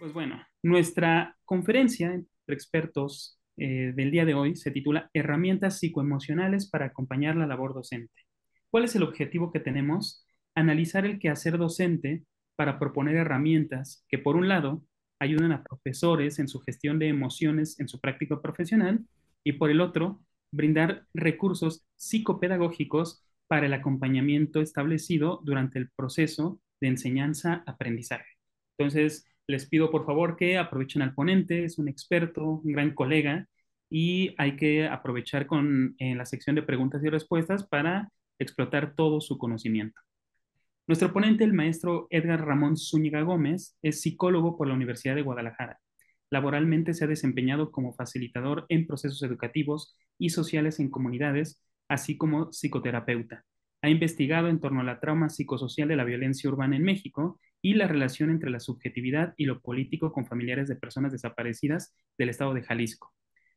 Pues bueno, nuestra conferencia entre expertos del día de hoy se titula Herramientas psicoemocionales para acompañar la labor docente. ¿Cuál es el objetivo que tenemos? Analizar el quehacer docente para proponer herramientas que, por un lado, ayuden a profesores en su gestión de emociones en su práctica profesional y, por el otro, brindar recursos psicopedagógicos para el acompañamiento establecido durante el proceso de enseñanza-aprendizaje. Entonces, les pido por favor que aprovechen al ponente, es un experto, un gran colega, y hay que aprovechar en la sección de preguntas y respuestas para explotar todo su conocimiento. Nuestro ponente, el maestro Edgar Ramón Zúñiga Gómez, es psicólogo por la Universidad de Guadalajara. Laboralmente se ha desempeñado como facilitador en procesos educativos y sociales en comunidades, así como psicoterapeuta. Ha investigado en torno a la trauma psicosocial de la violencia urbana en México y la relación entre la subjetividad y lo político con familiares de personas desaparecidas del estado de Jalisco.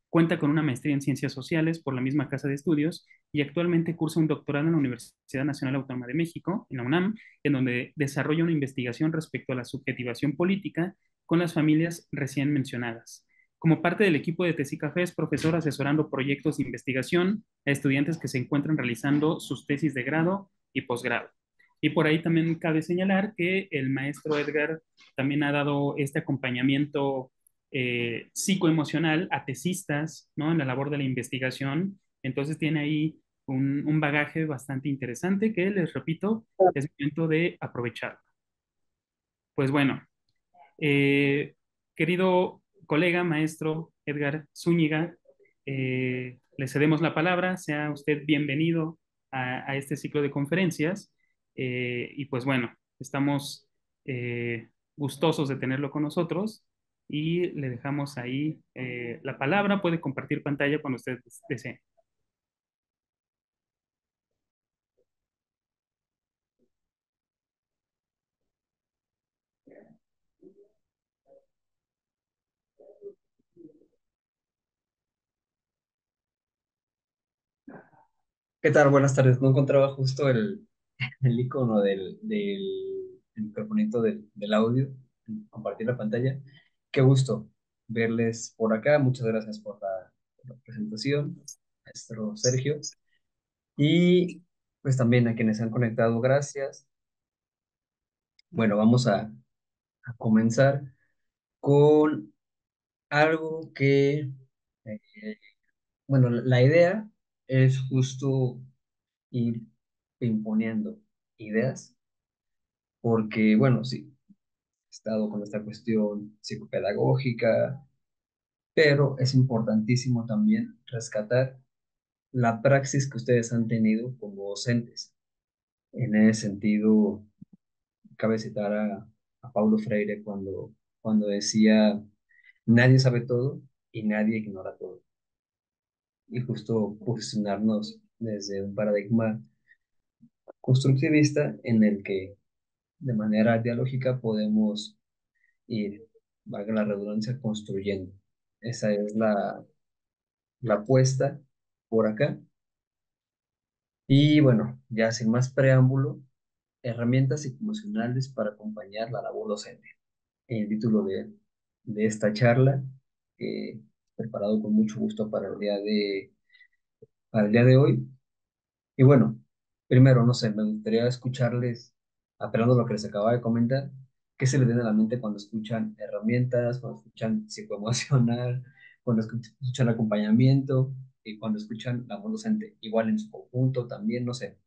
Cuenta con una maestría en Ciencias Sociales por la misma casa de estudios y actualmente cursa un doctorado en la Universidad Nacional Autónoma de México, en la UNAM, en donde desarrolla una investigación respecto a la subjetivación política con las familias recién mencionadas. Como parte del equipo de Tesicafé, es profesor asesorando proyectos de investigación a estudiantes que se encuentran realizando sus tesis de grado y posgrado. Y por ahí también cabe señalar que el maestro Edgar también ha dado este acompañamiento psicoemocional a tesistas, ¿no? En la labor de la investigación. Entonces tiene ahí un bagaje bastante interesante que, les repito, es momento de aprovechar. Pues bueno, eh, querido colega, maestro Edgar Zúñiga, le cedemos la palabra, sea usted bienvenido a este ciclo de conferencias y pues bueno, estamos gustosos de tenerlo con nosotros y le dejamos ahí la palabra, puede compartir pantalla cuando usted desee. ¿Qué tal? Buenas tardes. No encontraba justo el icono del el microfonito del audio, compartir la pantalla. Qué gusto verles por acá. Muchas gracias por la presentación, maestro Sergio. Y pues también a quienes se han conectado, gracias. Bueno, vamos a comenzar con algo eh, bueno, la idea es justo ir imponiendo ideas porque, bueno, sí, he estado con esta cuestión psicopedagógica, pero es importantísimo también rescatar la praxis que ustedes han tenido como docentes. En ese sentido, cabe citar a Paulo Freire cuando decía, nadie sabe todo y nadie ignora todo. Y justo posicionarnos desde un paradigma constructivista en el que de manera dialógica podemos ir, valga la redundancia, construyendo. Esa es la apuesta por acá. Y bueno, ya sin más preámbulo, herramientas psicoemocionales para acompañar la labor docente. El título de esta charla, que preparado con mucho gusto para el día de hoy. Y bueno, primero, no sé, me gustaría escucharles, apelando a lo que les acababa de comentar, qué se les viene a la mente cuando escuchan herramientas, cuando escuchan psicoemocional, cuando escuchan acompañamiento y cuando escuchan la voz docente, igual en su conjunto también, no sé,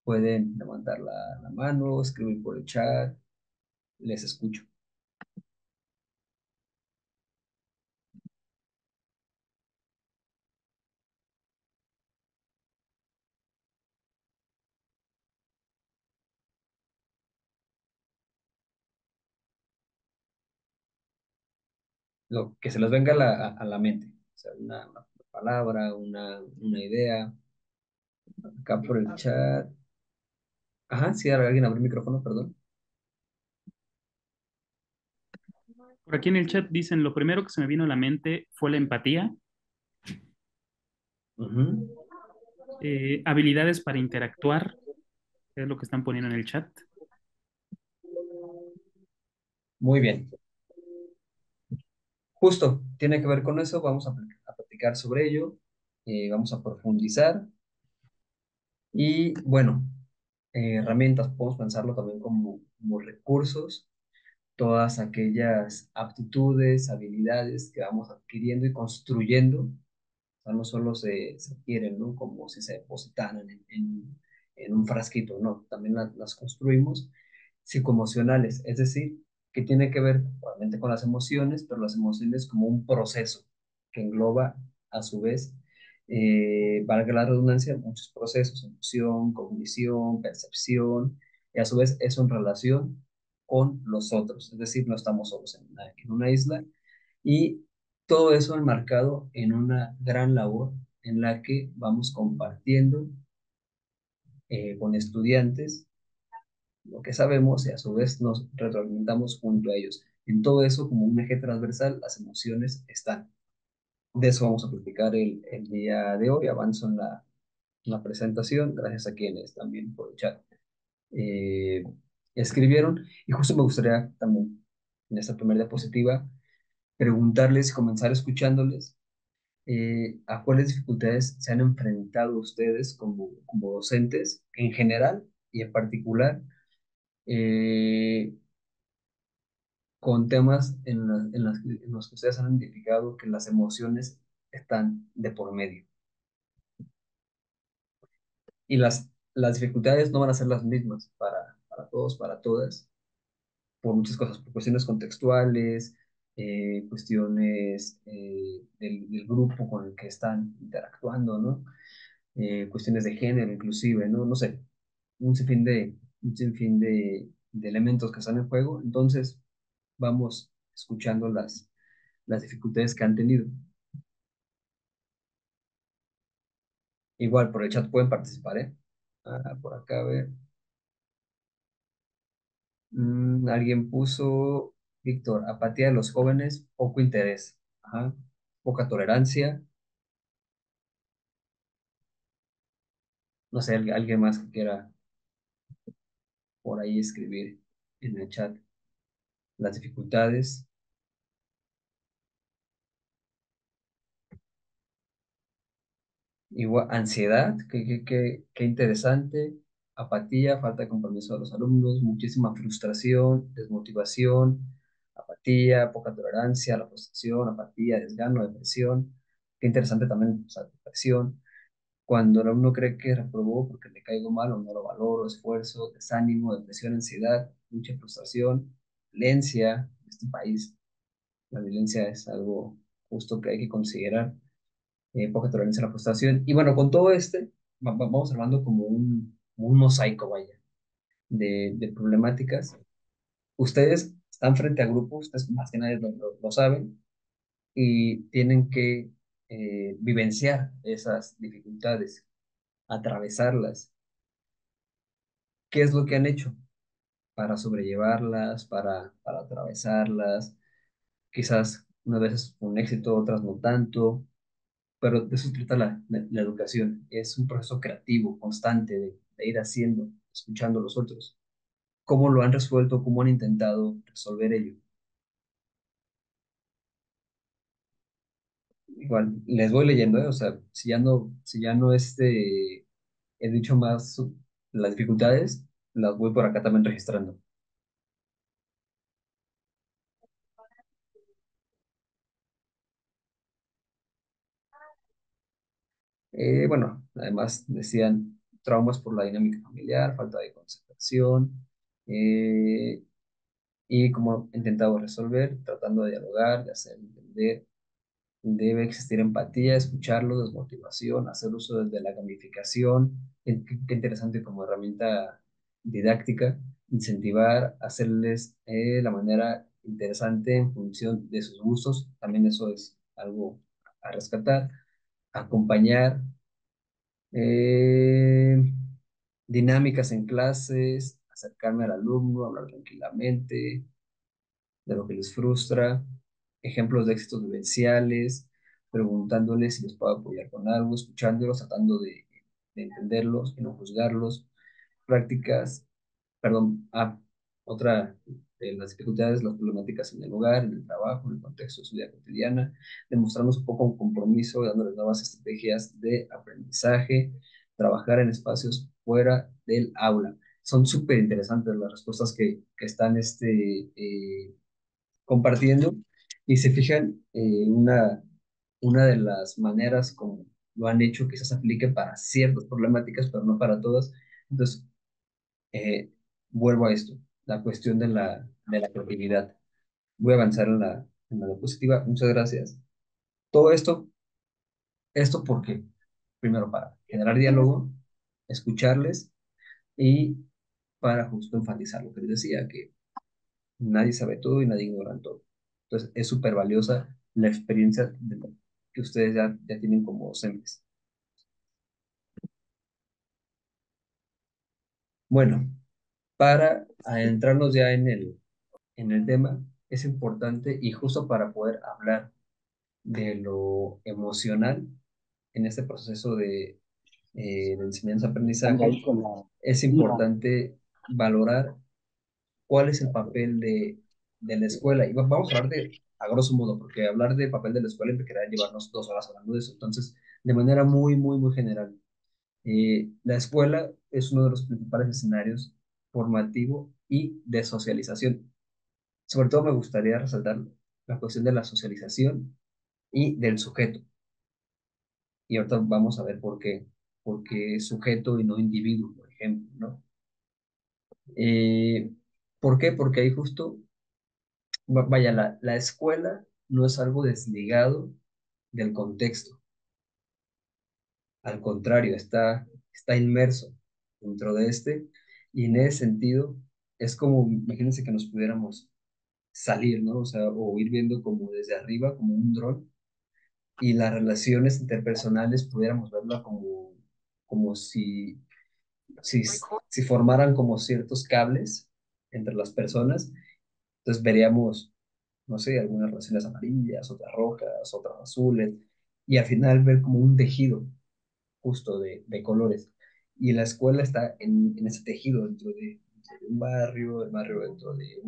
pueden levantar la mano, escribir por el chat, les escucho. Lo que se les venga a la mente, o sea, una palabra, una idea, acá por el chat. Ajá, sí, alguien abrió el micrófono, perdón. Por aquí en el chat dicen, lo primero que se me vino a la mente fue la empatía, Ujú. habilidades para interactuar, que es lo que están poniendo en el chat. Muy bien. Justo, tiene que ver con eso, vamos a platicar sobre ello, vamos a profundizar y bueno, herramientas, podemos pensarlo también como recursos, todas aquellas aptitudes, habilidades que vamos adquiriendo y construyendo, o sea, no solo se adquieren, ¿no? Como si se depositaran en un frasquito, no, también las construimos psicoemocionales, es decir, que tiene que ver obviamente con las emociones, pero las emociones como un proceso que engloba a su vez, valga la redundancia, muchos procesos, emoción, cognición, percepción, y a su vez eso en relación con los otros, es decir, no estamos solos en una isla, y todo eso enmarcado en una gran labor en la que vamos compartiendo con estudiantes lo que sabemos y a su vez nos retroalimentamos junto a ellos. En todo eso, como un eje transversal, las emociones están. De eso vamos a platicar el día de hoy. Avanzo en la presentación, gracias a quienes también por el chat eh, escribieron. Y justo me gustaría también, en esta primera diapositiva, preguntarles y comenzar escuchándoles a cuáles dificultades se han enfrentado ustedes como docentes en general y en particular eh, con temas en los que ustedes han identificado que las emociones están de por medio. Y las dificultades no van a ser las mismas para todos, para todas, por muchas cosas, por cuestiones contextuales, cuestiones del grupo con el que están interactuando, ¿no? Cuestiones de género inclusive, ¿no? No sé, un sinfín de elementos que están en juego. Entonces, vamos escuchando las dificultades que han tenido. Igual por el chat pueden participar, ¿eh? Por acá, a ver. Alguien puso, Víctor, apatía de los jóvenes, poco interés. Ajá. Poca tolerancia. No sé, alguien más que quiera por ahí escribir en el chat las dificultades. Igual, ansiedad, qué interesante. Apatía, falta de compromiso de los alumnos, muchísima frustración, desmotivación, apatía, poca tolerancia a la frustración, apatía, desgano, depresión. Qué interesante también, o sea, depresión. Cuando el alumno cree que reprobó porque le caigo mal o no lo valoro, esfuerzo, desánimo, depresión, ansiedad, mucha frustración, violencia. En este país, la violencia es algo justo que hay que considerar, poca tolerancia a la frustración. Y bueno, con todo vamos armando como un mosaico, vaya, de problemáticas. Ustedes están frente a grupos, ustedes más que nadie lo saben, y tienen que vivenciar esas dificultades, atravesarlas. ¿Qué es lo que han hecho para sobrellevarlas, para atravesarlas? Quizás unas veces con éxito, otras no tanto, pero de eso trata la educación. Es un proceso creativo, constante, de ir haciendo, escuchando a los otros. ¿Cómo lo han resuelto? ¿Cómo han intentado resolver ello? Igual, les voy leyendo, ¿eh? O sea, si ya no he dicho más las dificultades, las voy por acá también registrando. Bueno, además decían traumas por la dinámica familiar, falta de concentración, eh, y como he intentado resolver, tratando de dialogar, de hacer entender. Debe existir empatía, escucharlo, desmotivación, hacer uso desde la gamificación. Qué interesante como herramienta didáctica, incentivar, hacerles la manera interesante en función de sus gustos. También eso es algo a rescatar. Acompañar, eh, dinámicas en clases, acercarme al alumno, hablar tranquilamente de lo que les frustra, ejemplos de éxitos vivenciales, preguntándoles si les puedo apoyar con algo, escuchándolos, tratando de entenderlos y no juzgarlos, prácticas, perdón, otra. de las dificultades, las problemáticas en el hogar, en el trabajo, en el contexto de su vida cotidiana, demostrarnos un poco un compromiso, dándoles nuevas estrategias de aprendizaje, trabajar en espacios fuera del aula. Son súper interesantes las respuestas que están compartiendo y se fijan, una de las maneras como lo han hecho quizás aplique para ciertas problemáticas, pero no para todas. Entonces, eh, vuelvo a esto, la cuestión de la creatividad. Voy a avanzar en la diapositiva. Muchas gracias. Todo esto porque, primero, para generar diálogo, escucharles y para justo enfatizar lo que les decía, que nadie sabe todo y nadie ignora todo. Entonces, es súper valiosa la experiencia que ustedes ya tienen como docentes. Bueno, para adentrarnos ya en el tema, es importante y justo para poder hablar de lo emocional en este proceso de enseñanza-aprendizaje, es importante valorar cuál es el papel de la escuela. Y vamos a hablar a grosso modo, porque hablar de papel de la escuela implicaría llevarnos 2 horas hablando de eso. Entonces, de manera muy, muy, muy general, la escuela es uno de los principales escenarios formativo y de socialización. Sobre todo me gustaría resaltar la cuestión de la socialización y del sujeto. Y ahorita vamos a ver por qué. Porque sujeto y no individuo, por ejemplo, ¿no? Eh, ¿Por qué? Porque ahí justo, vaya, la escuela no es algo desligado del contexto. Al contrario, está inmerso dentro de este. Y en ese sentido, es como, imagínense que nos pudiéramos salir, ¿no? O sea, o ir viendo como desde arriba, como un dron, y las relaciones interpersonales pudiéramos verlo como si, si formaran como ciertos cables entre las personas. Entonces veríamos, no sé, algunas relaciones amarillas, otras rojas, otras azules, y al final ver como un tejido justo de colores. Y la escuela está en ese tejido dentro de un barrio, el barrio dentro de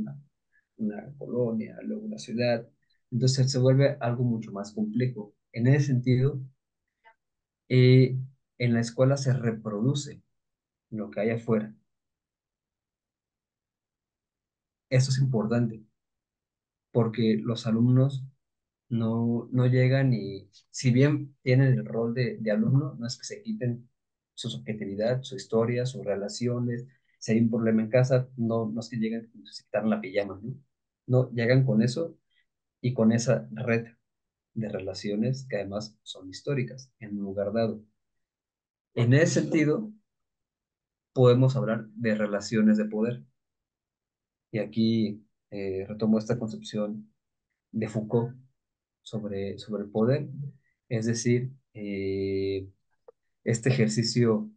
una colonia, luego una ciudad. Entonces se vuelve algo mucho más complejo. En ese sentido, eh, en la escuela se reproduce lo que hay afuera. Eso es importante porque los alumnos no llegan y, si bien tienen el rol de alumno, no es que se quiten su subjetividad, su historia, sus relaciones. Si hay un problema en casa, no es que lleguen como si se quitaran la pijama, ¿no? No, llegan con eso y con esa red de relaciones que además son históricas en un lugar dado. En ese sentido, podemos hablar de relaciones de poder. Y aquí retomo esta concepción de Foucault sobre el poder, es decir, este ejercicio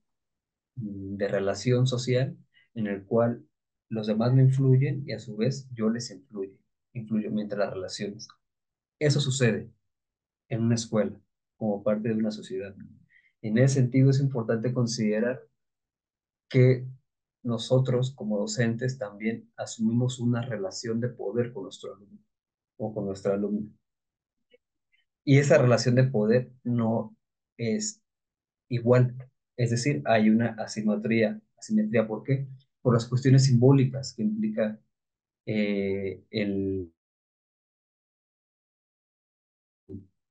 de relación social en el cual los demás me influyen y a su vez yo les influyo mientras las relaciones. Eso sucede en una escuela como parte de una sociedad. En ese sentido es importante considerar que nosotros como docentes también asumimos una relación de poder con nuestro alumno o con nuestra alumna. Y esa relación de poder no es igual. Es decir, hay una asimetría. ¿Asimetría por qué? Por las cuestiones simbólicas que implica el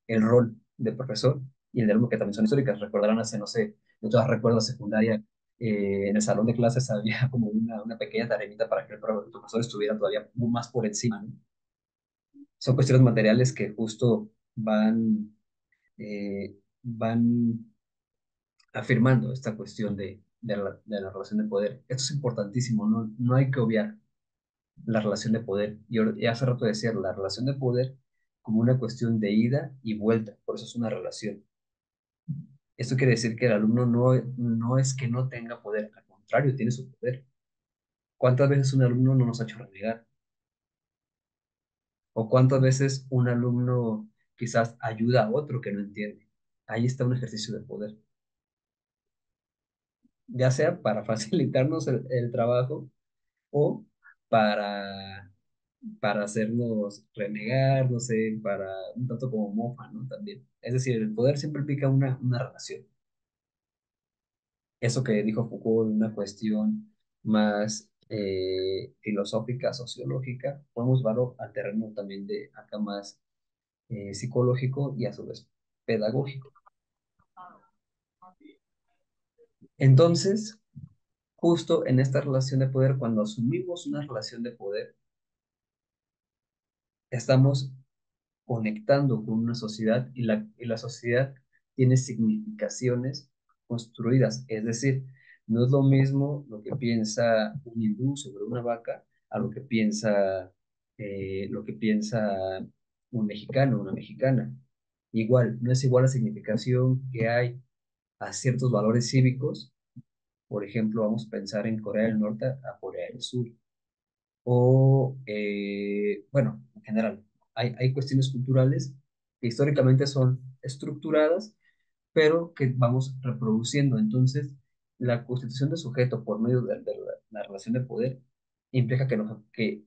rol de profesor y el de alumno, que también son históricas. Recordarán hace, no sé, yo todavía recuerdo secundaria, en el salón de clases había como una pequeña tareita para que el profesor estuviera todavía más por encima, ¿no? Son cuestiones materiales que justo van afirmando esta cuestión de la relación de poder. Esto es importantísimo, no hay que obviar la relación de poder. Y hace rato decía, la relación de poder como una cuestión de ida y vuelta, por eso es una relación. Esto quiere decir que el alumno no es que no tenga poder, al contrario, tiene su poder. ¿Cuántas veces un alumno no nos ha hecho renegar? ¿O cuántas veces un alumno quizás ayuda a otro que no entiende? Ahí está un ejercicio de poder, ya sea para facilitarnos el trabajo o para para hacernos renegar, no sé, para un tanto como mofa, ¿no? También. Es decir, el poder siempre implica una relación. Eso que dijo Foucault, una cuestión más filosófica, sociológica, podemos llevarlo al terreno también de acá más psicológico y a su vez pedagógico. Entonces, justo en esta relación de poder, cuando asumimos una relación de poder, estamos conectando con una sociedad y la sociedad tiene significaciones construidas. Es decir, no es lo mismo lo que piensa un hindú sobre una vaca a lo que piensa un mexicano, una mexicana. Igual, no es igual la significación que hay a ciertos valores cívicos. Por ejemplo, vamos a pensar en Corea del Norte a Corea del Sur o, bueno, en general, hay cuestiones culturales que históricamente son estructuradas, pero que vamos reproduciendo. Entonces, la constitución de sujeto por medio de la relación de poder implica que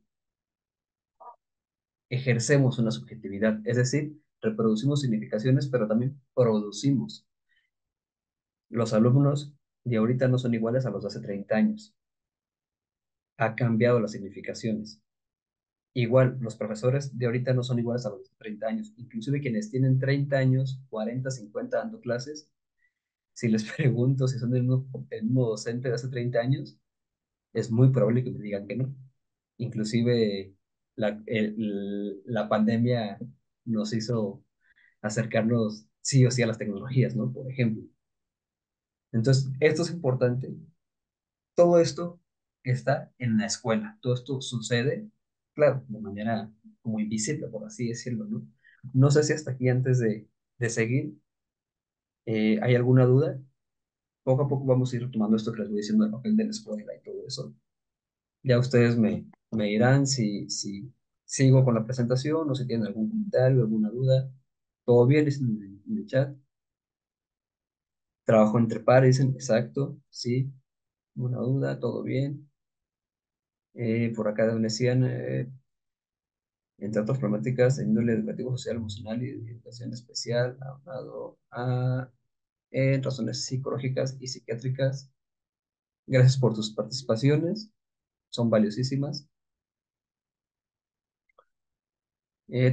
ejercemos una subjetividad, es decir, reproducimos significaciones, pero también producimos. Los alumnos de ahorita no son iguales a los de hace 30 años. Ha cambiado las significaciones. Igual, los profesores de ahorita no son iguales a los de 30 años. Inclusive quienes tienen 30 años, 40, 50 dando clases, si les pregunto si son el mismo docente de hace 30 años, es muy probable que me digan que no. Inclusive la pandemia nos hizo acercarnos sí o sí a las tecnologías, ¿no? Por ejemplo. Entonces, esto es importante. Todo esto está en la escuela. Todo esto sucede, claro, de manera como invisible, por así decirlo, ¿no? No sé si hasta aquí, antes de seguir, hay alguna duda. Poco a poco vamos a ir tomando esto que les voy diciendo del papel de la escuela y todo eso. Ya ustedes me dirán si sigo con la presentación o si tienen algún comentario, alguna duda. ¿Todo bien? Dicen en el chat. Trabajo entre pares, dicen, exacto, sí. ¿Una duda? ¿Todo bien? Por acá me decían, entre otras problemáticas de índole educativo, social, emocional y de educación especial, aunado a razones psicológicas y psiquiátricas. Gracias por tus participaciones, son valiosísimas.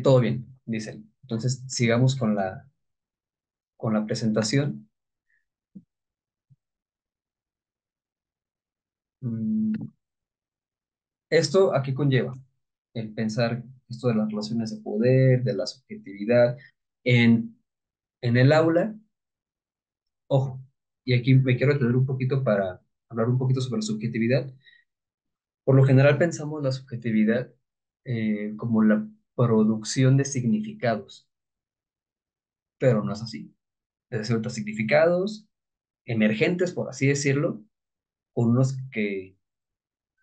Todo bien, dicen. Entonces, sigamos con la presentación. Mm, ¿Esto a qué conlleva? El pensar esto de las relaciones de poder, de la subjetividad en, en el aula. Ojo, y aquí me quiero detener un poquito para hablar un poquito sobre la subjetividad. Por lo general pensamos la subjetividad como la producción de significados, pero no es así. Es decir, otros significados emergentes, por así decirlo, con unos que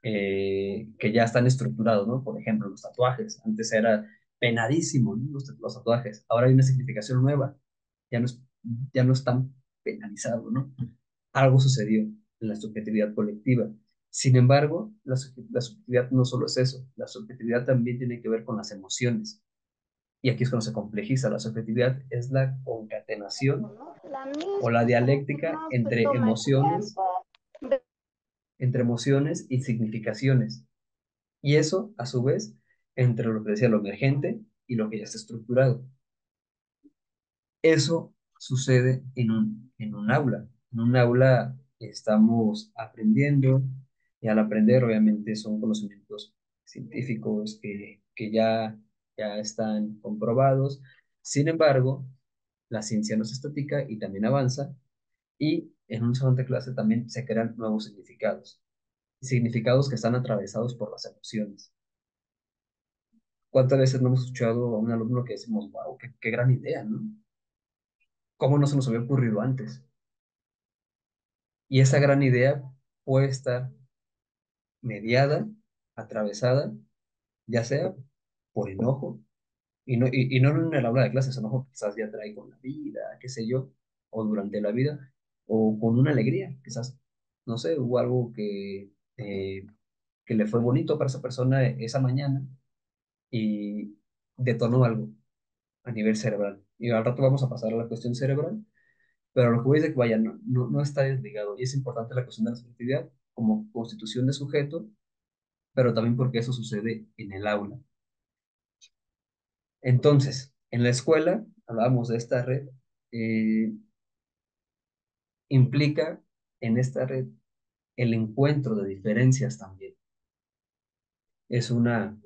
ya están estructurados, ¿no? Por ejemplo, los tatuajes. Antes era penadísimo, ¿no? Los tatuajes. Ahora hay una significación nueva. Ya no es, ya no es tan penalizado, ¿no? Algo sucedió en la subjetividad colectiva. Sin embargo, la subjetividad no solo es eso, la subjetividad también tiene que ver con las emociones. Y aquí es cuando se complejiza. La subjetividad es la concatenación La o la dialéctica misma se toma el tiempo. entre emociones y significaciones. Y eso, a su vez, entre lo que decía lo emergente y lo que ya está estructurado. Eso sucede en un aula. En un aula estamos aprendiendo y al aprender obviamente son conocimientos científicos que ya están comprobados. Sin embargo, la ciencia no es estática y también avanza y en un salón de clase también se crean nuevos significados. Significados que están atravesados por las emociones. ¿Cuántas veces no hemos escuchado a un alumno que decimos, wow, qué gran idea, ¿no? ¿Cómo no se nos había ocurrido antes? Y esa gran idea puede estar mediada, atravesada, ya sea por enojo, y no en el aula de clases, enojo que quizás ya trae con la vida, qué sé yo, o durante la vida, o con una alegría, quizás, no sé, hubo algo que le fue bonito para esa persona esa mañana, y detonó algo a nivel cerebral. Y al rato vamos a pasar a la cuestión cerebral, pero lo que voy es de que, vaya, no está desligado. Y es importante la cuestión de la subjetividad como constitución de sujeto, pero también porque eso sucede en el aula. Entonces, en la escuela, hablábamos de esta red, eh, implica en esta red el encuentro de diferencias también. Es una,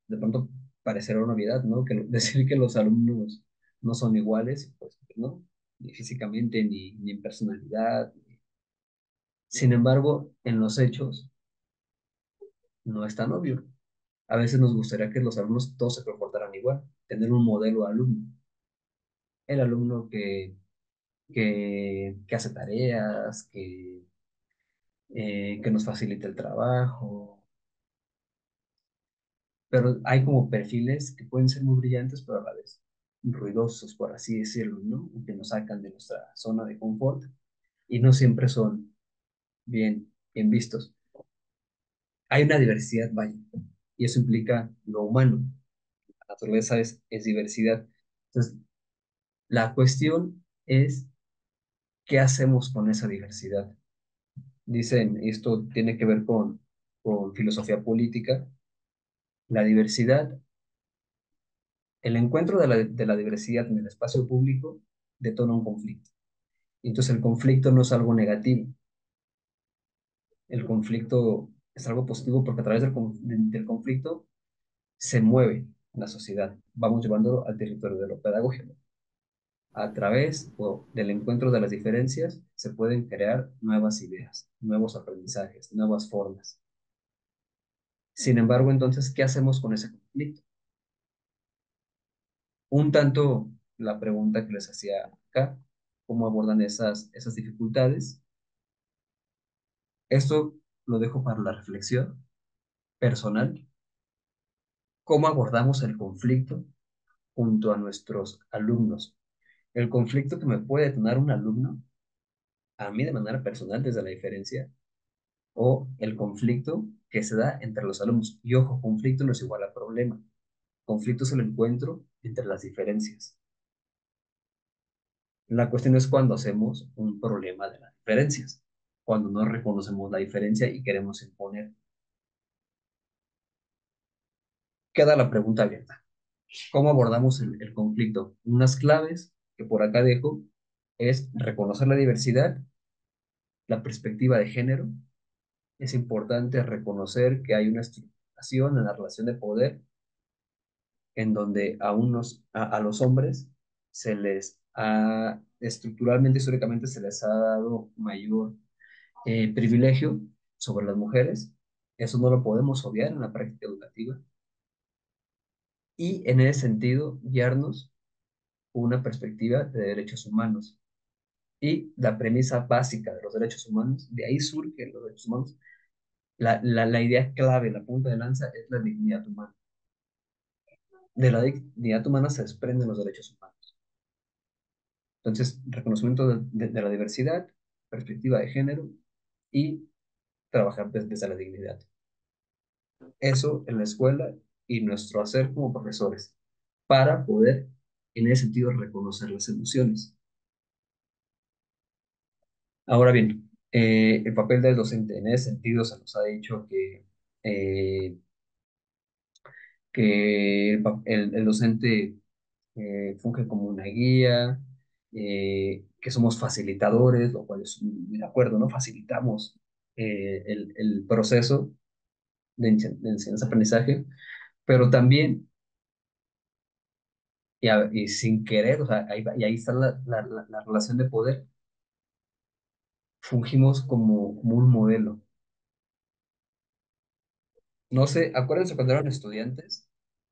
de pronto parecerá una novedad, ¿no? Que decir que los alumnos no son iguales, pues no, ni físicamente, ni en personalidad. Sin embargo, en los hechos no es tan obvio. A veces nos gustaría que los alumnos todos se comportaran igual, tener un modelo de alumno. El alumno que hace tareas, que nos facilita el trabajo, pero hay como perfiles que pueden ser muy brillantes, pero a la vez ruidosos, por así decirlo, ¿no? Que nos sacan de nuestra zona de confort y no siempre son bien vistos. Hay una diversidad, vaya, y eso implica lo humano. La naturaleza es diversidad. Entonces, la cuestión es, ¿qué hacemos con esa diversidad? Dicen, esto tiene que ver con filosofía política, la diversidad, el encuentro de la diversidad en el espacio público detona un conflicto. Entonces el conflicto no es algo negativo, el conflicto es algo positivo porque a través del conflicto se mueve la sociedad. Vamos llevándolo al territorio de lo pedagógico. A través del encuentro de las diferencias se pueden crear nuevas ideas, nuevos aprendizajes, nuevas formas. Sin embargo, entonces, ¿qué hacemos con ese conflicto? Un tanto la pregunta que les hacía acá, ¿cómo abordan esas dificultades? Esto lo dejo para la reflexión personal. ¿Cómo abordamos el conflicto junto a nuestros alumnos? El conflicto que me puede detonar un alumno, a mí de manera personal desde la diferencia, o el conflicto que se da entre los alumnos. Y ojo, conflicto no es igual a problema. Conflicto es el encuentro entre las diferencias. La cuestión es cuando hacemos un problema de las diferencias, cuando no reconocemos la diferencia y queremos imponer. Queda la pregunta abierta. ¿Cómo abordamos el conflicto? Unas claves que por acá dejo es reconocer la diversidad, la perspectiva de género. Es importante reconocer que hay una estructuración en la relación de poder en donde a los hombres se les ha, estructuralmente, históricamente, se les ha dado mayor privilegio sobre las mujeres. Eso no lo podemos obviar en la práctica educativa. Y en ese sentido, guiarnos una perspectiva de derechos humanos. Y la premisa básica de los derechos humanos, de ahí surgen los derechos humanos, la idea clave, la punta de lanza es la dignidad humana. De la dignidad humana se desprenden los derechos humanos. Entonces, reconocimiento de la diversidad, perspectiva de género y trabajar desde la dignidad. Eso en la escuela y nuestro hacer como profesores, para poder, en ese sentido, reconocer las emociones. Ahora bien, el papel del docente en ese sentido se nos ha dicho eh, que el docente funge como una guía, que somos facilitadores, lo cual es muy de acuerdo, ¿no? Facilitamos el proceso de enseñanza-aprendizaje, pero también, y sin querer, o sea, y ahí está la relación de poder, fungimos como un modelo. No sé, acuérdense cuando eran estudiantes,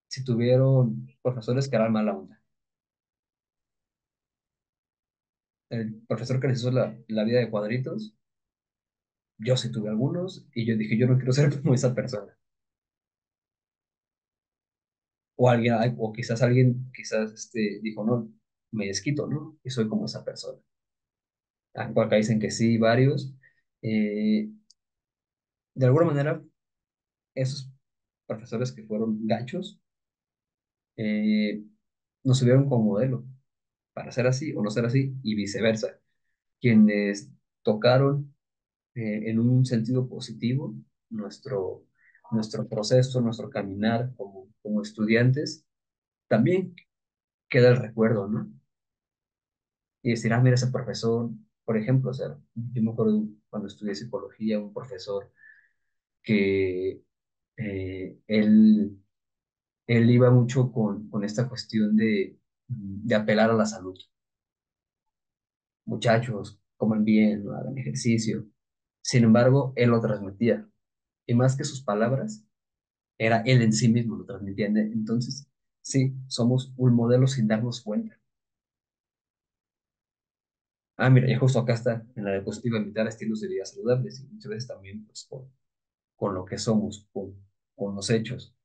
si tuvieron profesores que eran mala onda. El profesor que les hizo la vida de cuadritos, yo sí tuve algunos, y yo dije, yo no quiero ser como esa persona. O alguien, o quizás alguien, quizás dijo, no, me desquito, ¿no? Y soy como esa persona. Por acá dicen que sí, varios. Eh, de alguna manera, esos profesores que fueron gachos, eh, nos sirvieron como modelo para ser así o no ser así y viceversa. Quienes tocaron en un sentido positivo nuestro, nuestro proceso, nuestro caminar como estudiantes, también queda el recuerdo, ¿no? Y decir, ah, mira, ese profesor, por ejemplo, o sea, yo me acuerdo cuando estudié psicología, un profesor que él iba mucho con esta cuestión de apelar a la salud. Muchachos, coman bien, ¿no? Hagan ejercicio. Sin embargo, él lo transmitía. Y más que sus palabras, era él en sí mismo lo transmitía. Entonces, sí, somos un modelo sin darnos cuenta. Ah, mira, y justo acá está, en la diapositiva, invitar a estilos de vida saludables. Y muchas veces también, pues, con lo que somos, con los hechos.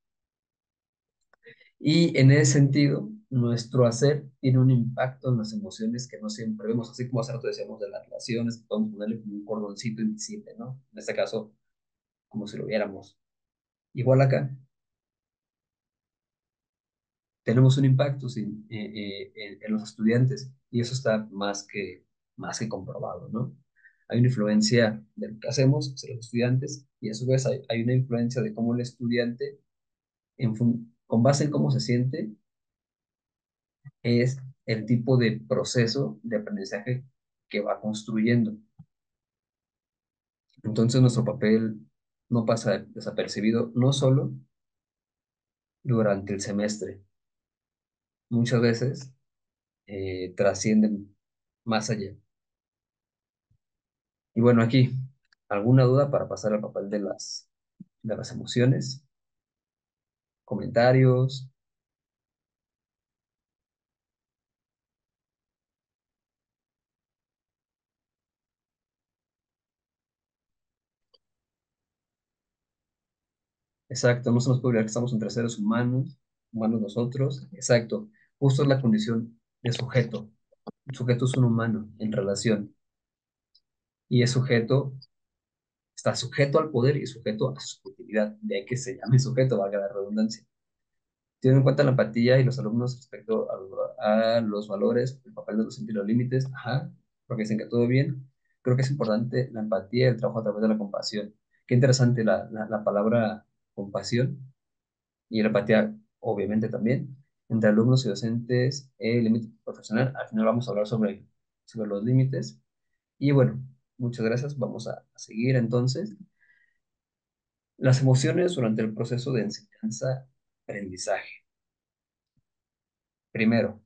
Y en ese sentido, nuestro hacer tiene un impacto en las emociones que no siempre vemos, así como hace rato decíamos de las relaciones, que podemos ponerle como un cordoncito invisible, ¿no? En este caso, como si lo viéramos. Igual acá, tenemos un impacto en los estudiantes y eso está más que comprobado, ¿no? Hay una influencia de lo que hacemos hacia los estudiantes y a su vez hay una influencia de cómo el estudiante, con base en cómo se siente, es el tipo de proceso de aprendizaje que va construyendo. Entonces nuestro papel no pasa desapercibido, no solo durante el semestre, muchas veces trascienden más allá. Y bueno, aquí, ¿alguna duda para pasar al papel de las emociones? ¿Comentarios? Exacto, no se nos puede olvidar que estamos entre seres humanos, humanos nosotros. Exacto, justo es la condición de sujeto. El sujeto es un humano en relación y es sujeto, está sujeto al poder y sujeto a su subjetividad, de ahí que se llame sujeto, valga la redundancia. Teniendo en cuenta la empatía y los alumnos respecto a los valores, el papel de los y los límites, ajá, porque dicen que todo bien. Creo que es importante la empatía y el trabajo a través de la compasión. Qué interesante la palabra compasión y la empatía, obviamente también, entre alumnos y docentes, el límite profesional. Al final vamos a hablar sobre los límites. Y bueno, muchas gracias. Vamos a seguir entonces. Las emociones durante el proceso de enseñanza-aprendizaje. Primero,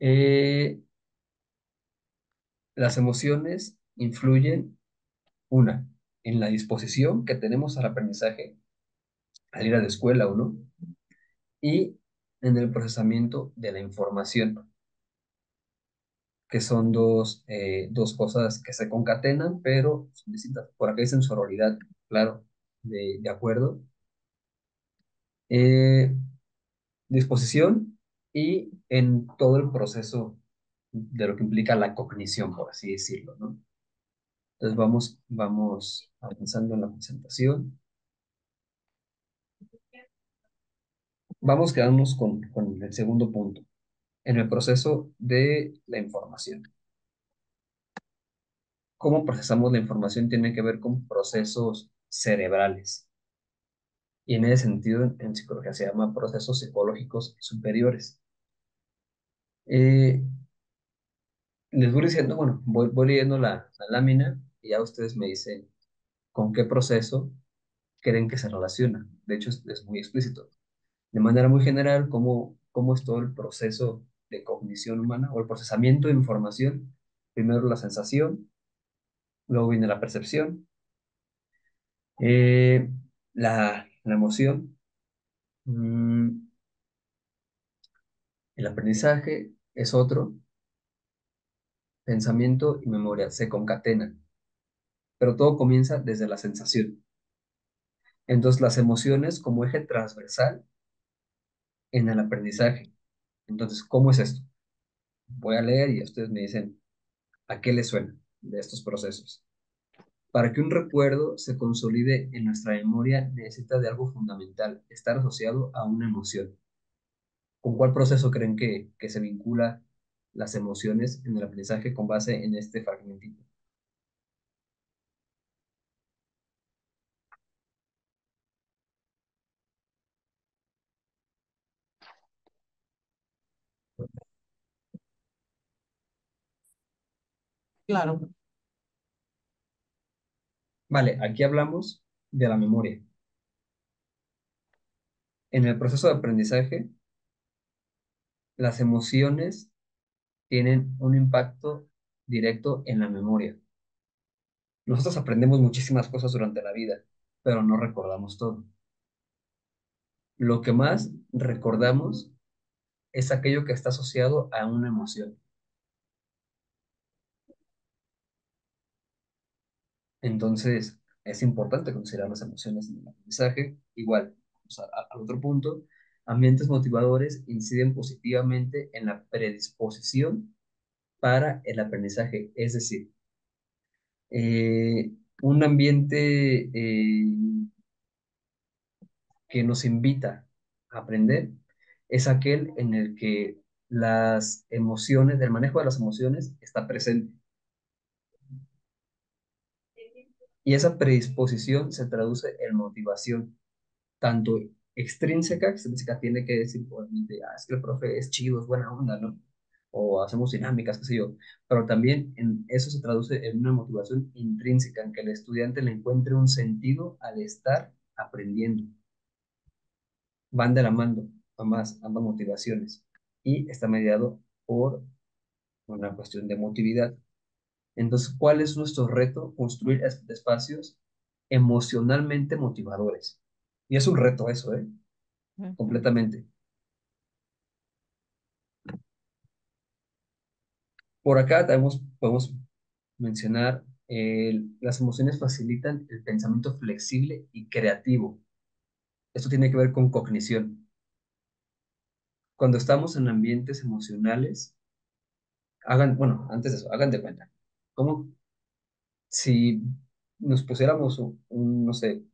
Eh, las emociones influyen, una, en la disposición que tenemos al aprendizaje, al ir a la escuela o no, y en el procesamiento de la información, que son dos cosas que se concatenan, pero son distintas. Por acá dicen sororidad, claro, de acuerdo. Eh, Disposición y en todo el proceso de lo que implica la cognición, por así decirlo, ¿no? Entonces vamos avanzando en la presentación. Vamos quedándonos con el segundo punto, en el proceso de la información. Cómo procesamos la información tiene que ver con procesos cerebrales. Y en ese sentido, en psicología se llama procesos psicológicos superiores. Eh, Les voy diciendo, bueno, voy leyendo la lámina y ya ustedes me dicen con qué proceso creen que se relaciona. De hecho, es muy explícito. De manera muy general, cómo es todo el proceso de cognición humana o el procesamiento de información. Primero la sensación, luego viene la percepción, eh, la emoción, el aprendizaje es otro, pensamiento y memoria se concatenan, pero todo comienza desde la sensación. Entonces, las emociones como eje transversal en el aprendizaje. Entonces, ¿cómo es esto? Voy a leer y ustedes me dicen a qué les suena de estos procesos. Para que un recuerdo se consolide en nuestra memoria necesita de algo fundamental, estar asociado a una emoción. ¿Con cuál proceso creen que se vincula las emociones en el aprendizaje con base en este fragmentito? Claro. Vale, aquí hablamos de la memoria. En el proceso de aprendizaje, las emociones tienen un impacto directo en la memoria. Nosotros aprendemos muchísimas cosas durante la vida, pero no recordamos todo. Lo que más recordamos es aquello que está asociado a una emoción. Entonces, es importante considerar las emociones en el aprendizaje. Igual, o sea, al otro punto, ambientes motivadores inciden positivamente en la predisposición para el aprendizaje. Es decir, un ambiente que nos invita a aprender es aquel en el que las emociones, el manejo de las emociones está presente. Y esa predisposición se traduce en motivación, tanto extrínseca tiene que decir, obviamente, es que el profe es chido, es buena onda, ¿no? O hacemos dinámicas, qué sé yo, pero también en eso se traduce en una motivación intrínseca, en que el estudiante le encuentre un sentido al estar aprendiendo. Van de la mano ambas motivaciones y está mediado por una cuestión de emotividad. Entonces, ¿cuál es nuestro reto? Construir espacios emocionalmente motivadores. Y es un reto eso, ¿eh? Ujú. Completamente. Por acá podemos mencionar, las emociones facilitan el pensamiento flexible y creativo. Esto tiene que ver con cognición. Cuando estamos en ambientes emocionales, bueno, antes de eso, hagan de cuenta, como si nos pusiéramos no sé,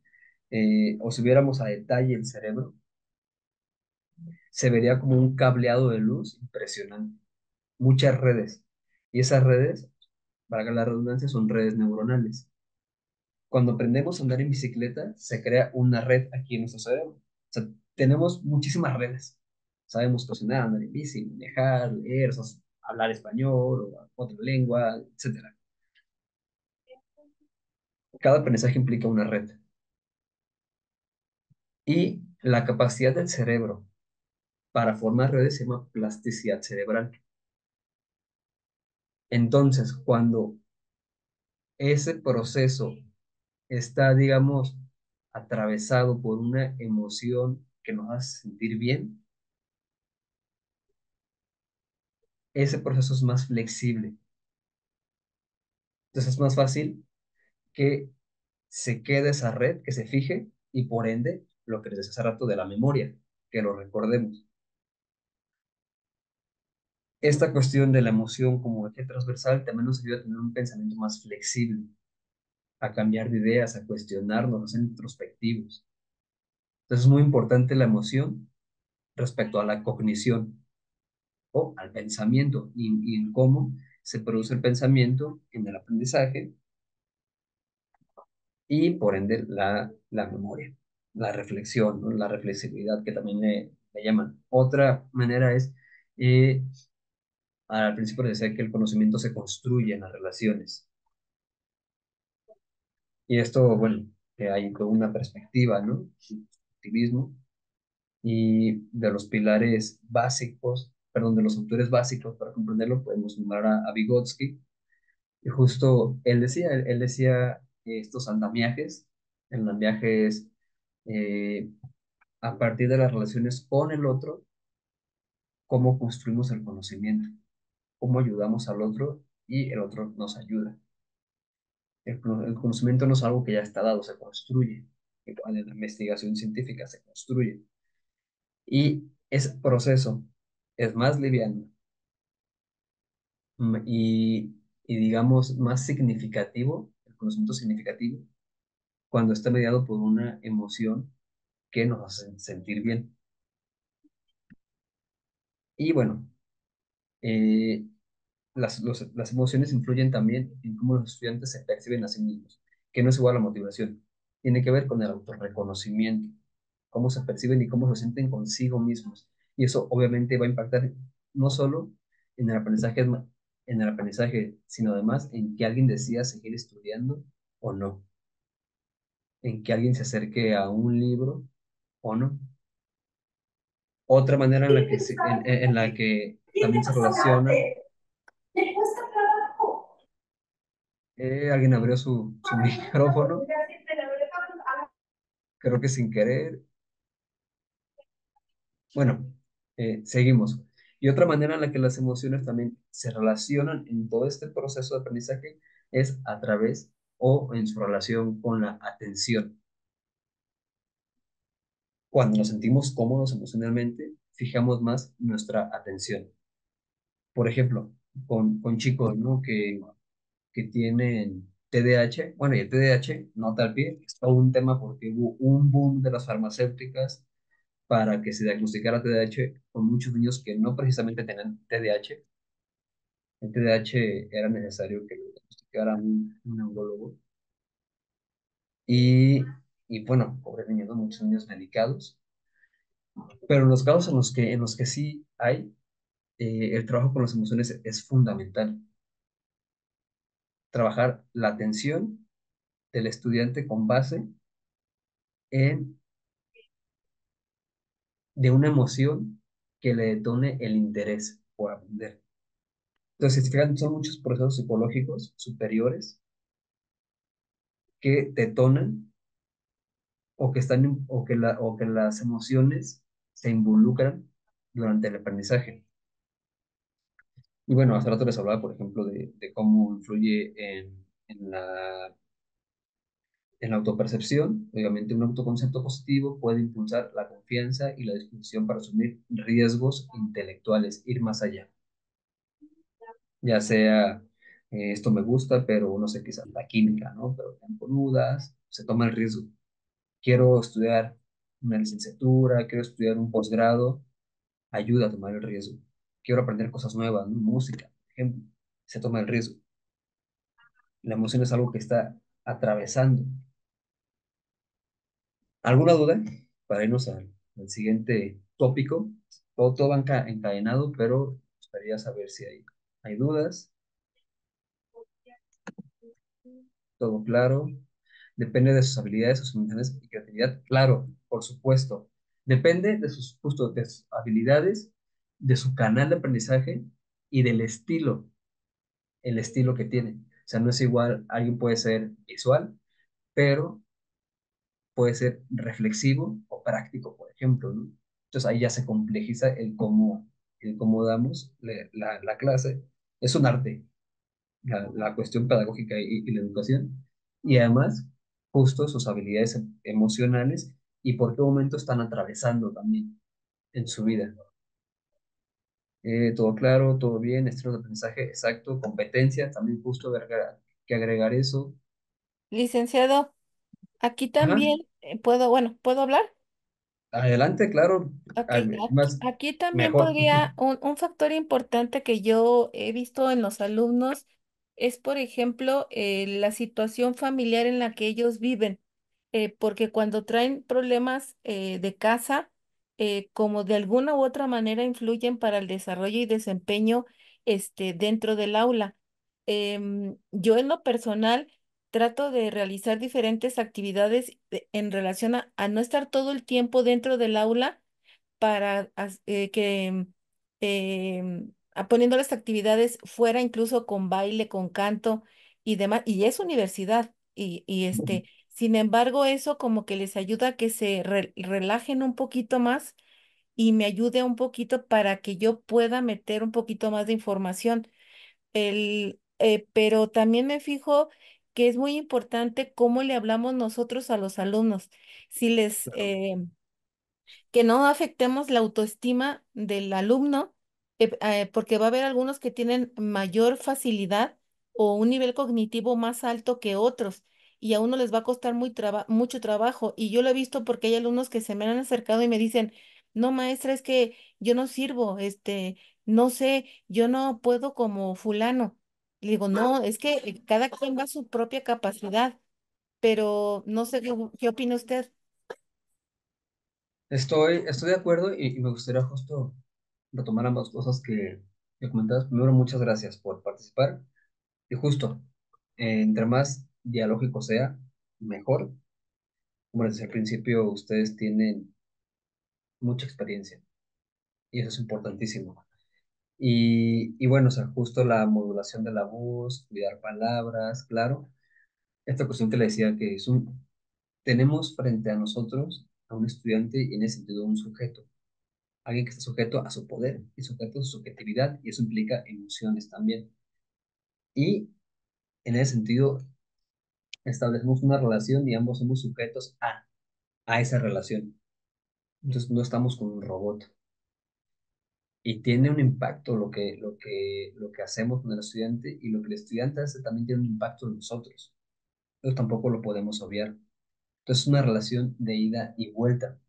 o si viéramos a detalle el cerebro, se vería como un cableado de luz impresionante, muchas redes. Y esas redes, valga la redundancia, son redes neuronales. Cuando aprendemos a andar en bicicleta, se crea una red aquí en nuestro cerebro. O sea, tenemos muchísimas redes. Sabemos cocinar, andar en bici, manejar, leer, hablar español o otra lengua, etcétera. Cada aprendizaje implica una red. Y la capacidad del cerebro para formar redes se llama plasticidad cerebral. Entonces, cuando ese proceso está, digamos, atravesado por una emoción que nos hace sentir bien, ese proceso es más flexible. Entonces es más fácil que se quede esa red, que se fije y por ende, lo que les decía hace rato de la memoria, que lo recordemos. Esta cuestión de la emoción como eje transversal también nos ayuda a tener un pensamiento más flexible, a cambiar de ideas, a cuestionarnos, a ser introspectivos. Entonces es muy importante la emoción respecto a la cognición o al pensamiento y en cómo se produce el pensamiento en el aprendizaje y por ende la memoria, la reflexión, ¿no? La reflexibilidad que también le llaman. Otra manera es, eh, al principio les decía que el conocimiento se construye en las relaciones. Y esto, bueno, que hay toda una perspectiva, ¿no? Activismo y de los pilares básicos, perdón, de los autores básicos para comprenderlo, podemos nombrar a Vygotsky. Y justo él decía que estos andamiajes, el andamiaje es a partir de las relaciones con el otro, cómo construimos el conocimiento, cómo ayudamos al otro y el otro nos ayuda. El conocimiento no es algo que ya está dado, se construye. Igual en la investigación científica se construye. Y ese proceso es más liviano y digamos más significativo, el conocimiento significativo, cuando está mediado por una emoción que nos hace sentir bien. Y bueno, eh, las emociones influyen también en cómo los estudiantes se perciben a sí mismos, que no es igual a motivación. Tiene que ver con el autorreconocimiento, cómo se perciben y cómo se sienten consigo mismos. Y eso obviamente va a impactar no solo en el aprendizaje, sino además en que alguien decida seguir estudiando o no, en que alguien se acerque a un libro o no. Otra manera en la que, en la que también se relacionan, alguien abrió su micrófono, creo que sin querer. Bueno, seguimos. Y otra manera en la que las emociones también se relacionan en todo este proceso de aprendizaje es a través o en su relación con la atención. Cuando nos sentimos cómodos emocionalmente, fijamos más nuestra atención. Por ejemplo, con chicos, ¿no? que tienen TDAH. Bueno, y el TDAH, nota al pie, es todo un tema porque hubo un boom de las farmacéuticas para que se diagnosticara TDAH con muchos niños que no precisamente tenían TDAH. El TDAH era necesario que lo diagnosticara un neurólogo. Y, y bueno, pobre niños, ¿no? Muchos niños medicados. Pero en los casos en los que sí hay, el trabajo con las emociones es fundamental. Trabajar la atención del estudiante con base en de una emoción que le detone el interés por aprender. Entonces, si se fijan, son muchos procesos psicológicos superiores que detonan o que o que las emociones se involucran durante el aprendizaje. Y bueno, hace rato les hablaba, por ejemplo, de cómo influye en la autopercepción. Obviamente, un autoconcepto positivo puede impulsar la confianza y la disposición para asumir riesgos intelectuales, ir más allá. Ya sea, esto me gusta, pero no sé, quizás la química, ¿no? Pero tengo dudas, se toma el riesgo. Quiero estudiar una licenciatura, quiero estudiar un posgrado, ayuda a tomar el riesgo. Quiero aprender cosas nuevas, ¿no? Música, por ejemplo, se toma el riesgo. La emoción es algo que está atravesando. ¿Alguna duda? Para irnos al siguiente tópico. Todo va encadenado, pero me gustaría saber si hay dudas. Todo claro. Depende de sus habilidades, sus emociones y creatividad. Claro, por supuesto. Depende de justo, de sus habilidades, de su canal de aprendizaje y del estilo, el estilo que tiene. O sea, no es igual, alguien puede ser visual, pero puede ser reflexivo o práctico, por ejemplo, ¿no? Entonces ahí ya se complejiza el cómo damos la clase. Es un arte, la cuestión pedagógica y la educación. Y además, justo sus habilidades emocionales y por qué momento están atravesando también en su vida. Todo claro, todo bien, estilo de aprendizaje exacto, competencia, también justo que agregar eso. Licenciado, aquí Ajá, también puedo, bueno, ¿puedo hablar? adelante, claro, Ok, más aquí también mejor. podría, un factor importante que yo he visto en los alumnos es, por ejemplo, la situación familiar en la que ellos viven, porque cuando traen problemas de casa, como de alguna u otra manera influyen para el desarrollo y desempeño dentro del aula. Yo en lo personal trato de realizar diferentes actividades en relación a no estar todo el tiempo dentro del aula para poniendo las actividades fuera, incluso con baile, con canto y demás, y es universidad, sin embargo, eso como que les ayuda a que se relajen un poquito más y me ayude un poquito para que yo pueda meter un poquito más de información. Pero también me fijo que es muy importante cómo le hablamos nosotros a los alumnos. Si les, que no afectemos la autoestima del alumno, porque va a haber algunos que tienen mayor facilidad o un nivel cognitivo más alto que otros, y a uno les va a costar mucho trabajo. Y yo lo he visto porque hay alumnos que se me han acercado y me dicen, no, maestra, es que yo no sirvo, no sé, yo no puedo como fulano. Le digo, no, es que cada quien va a su propia capacidad, pero no sé qué opina usted. Estoy de acuerdo y me gustaría justo retomar ambas cosas que comentabas. Primero, muchas gracias por participar. Y justo, entre más dialógico sea, mejor. Como les decía al principio, ustedes tienen mucha experiencia y eso es importantísimo. Y bueno, o sea, justo la modulación de la voz, cuidar palabras, claro. Esta cuestión que le decía que tenemos frente a nosotros a un estudiante y en ese sentido un sujeto, alguien que está sujeto a su poder y sujeto a su subjetividad y eso implica emociones también. Y en ese sentido establecemos una relación y ambos somos sujetos a esa relación. Entonces no estamos con un robot. Y tiene un impacto lo que hacemos con el estudiante y lo que el estudiante hace también tiene un impacto en nosotros. Entonces tampoco lo podemos obviar. Entonces es una relación de ida y vuelta.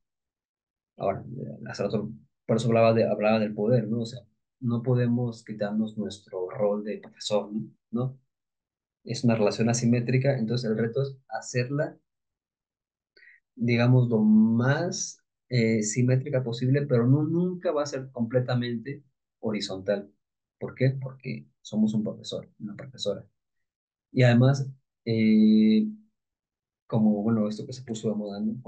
Ahora, hace rato, por eso hablaba del poder, ¿no? O sea, no podemos quitarnos nuestro rol de profesor, ¿no? ¿No? Es una relación asimétrica, entonces el reto es hacerla, digamos, lo más simétrica posible, pero no, nunca va a ser completamente horizontal. ¿Por qué? Porque somos un profesor, una profesora. Y además, eh, como, bueno, esto que se puso de moda, ¿no?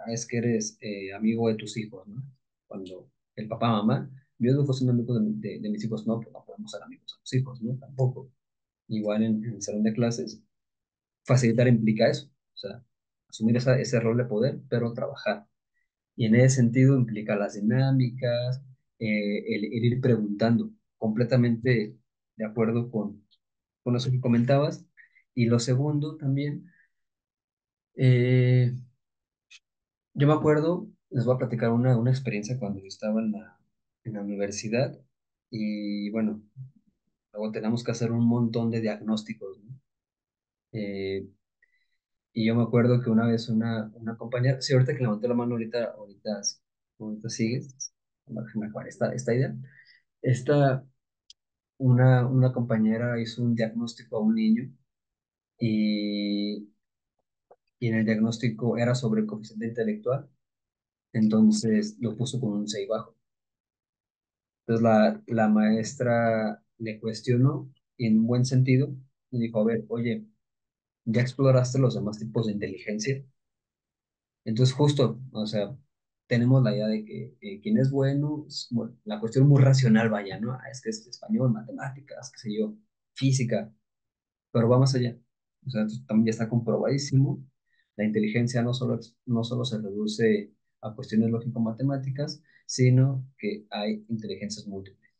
Es que eres amigo de tus hijos, ¿no? Cuando el papá, mamá, yo educo siendo amigo de mis hijos, no, pues no podemos ser amigos de los hijos, ¿no? Tampoco. Igual en el salón de clases, facilitar implica eso, o sea, asumir ese rol de poder, pero trabajar. Y en ese sentido implica las dinámicas, el ir preguntando, completamente de acuerdo con eso que comentabas. Y lo segundo también, eh, yo me acuerdo, les voy a platicar una experiencia cuando yo estaba en la universidad y bueno, luego tenemos que hacer un montón de diagnósticos, ¿no? Eh, y yo me acuerdo que una vez una compañera, sí, ahorita que levanté la mano, ahorita sigues, déjame acabar esta idea. Esta, una compañera hizo un diagnóstico a un niño y, y en el diagnóstico era sobre coeficiente intelectual, entonces lo puso con un 6 bajo. Entonces la maestra le cuestionó y en un buen sentido le dijo, a ver, oye, ¿ya exploraste los demás tipos de inteligencia? Entonces justo, o sea, tenemos la idea de que quién es bueno, es como la cuestión muy racional, vaya, ¿no? Es que es español, matemáticas, qué sé yo, física, pero va más allá. O sea, esto también ya está comprobadísimo. La inteligencia no solo se reduce a cuestiones lógico-matemáticas, sino que hay inteligencias múltiples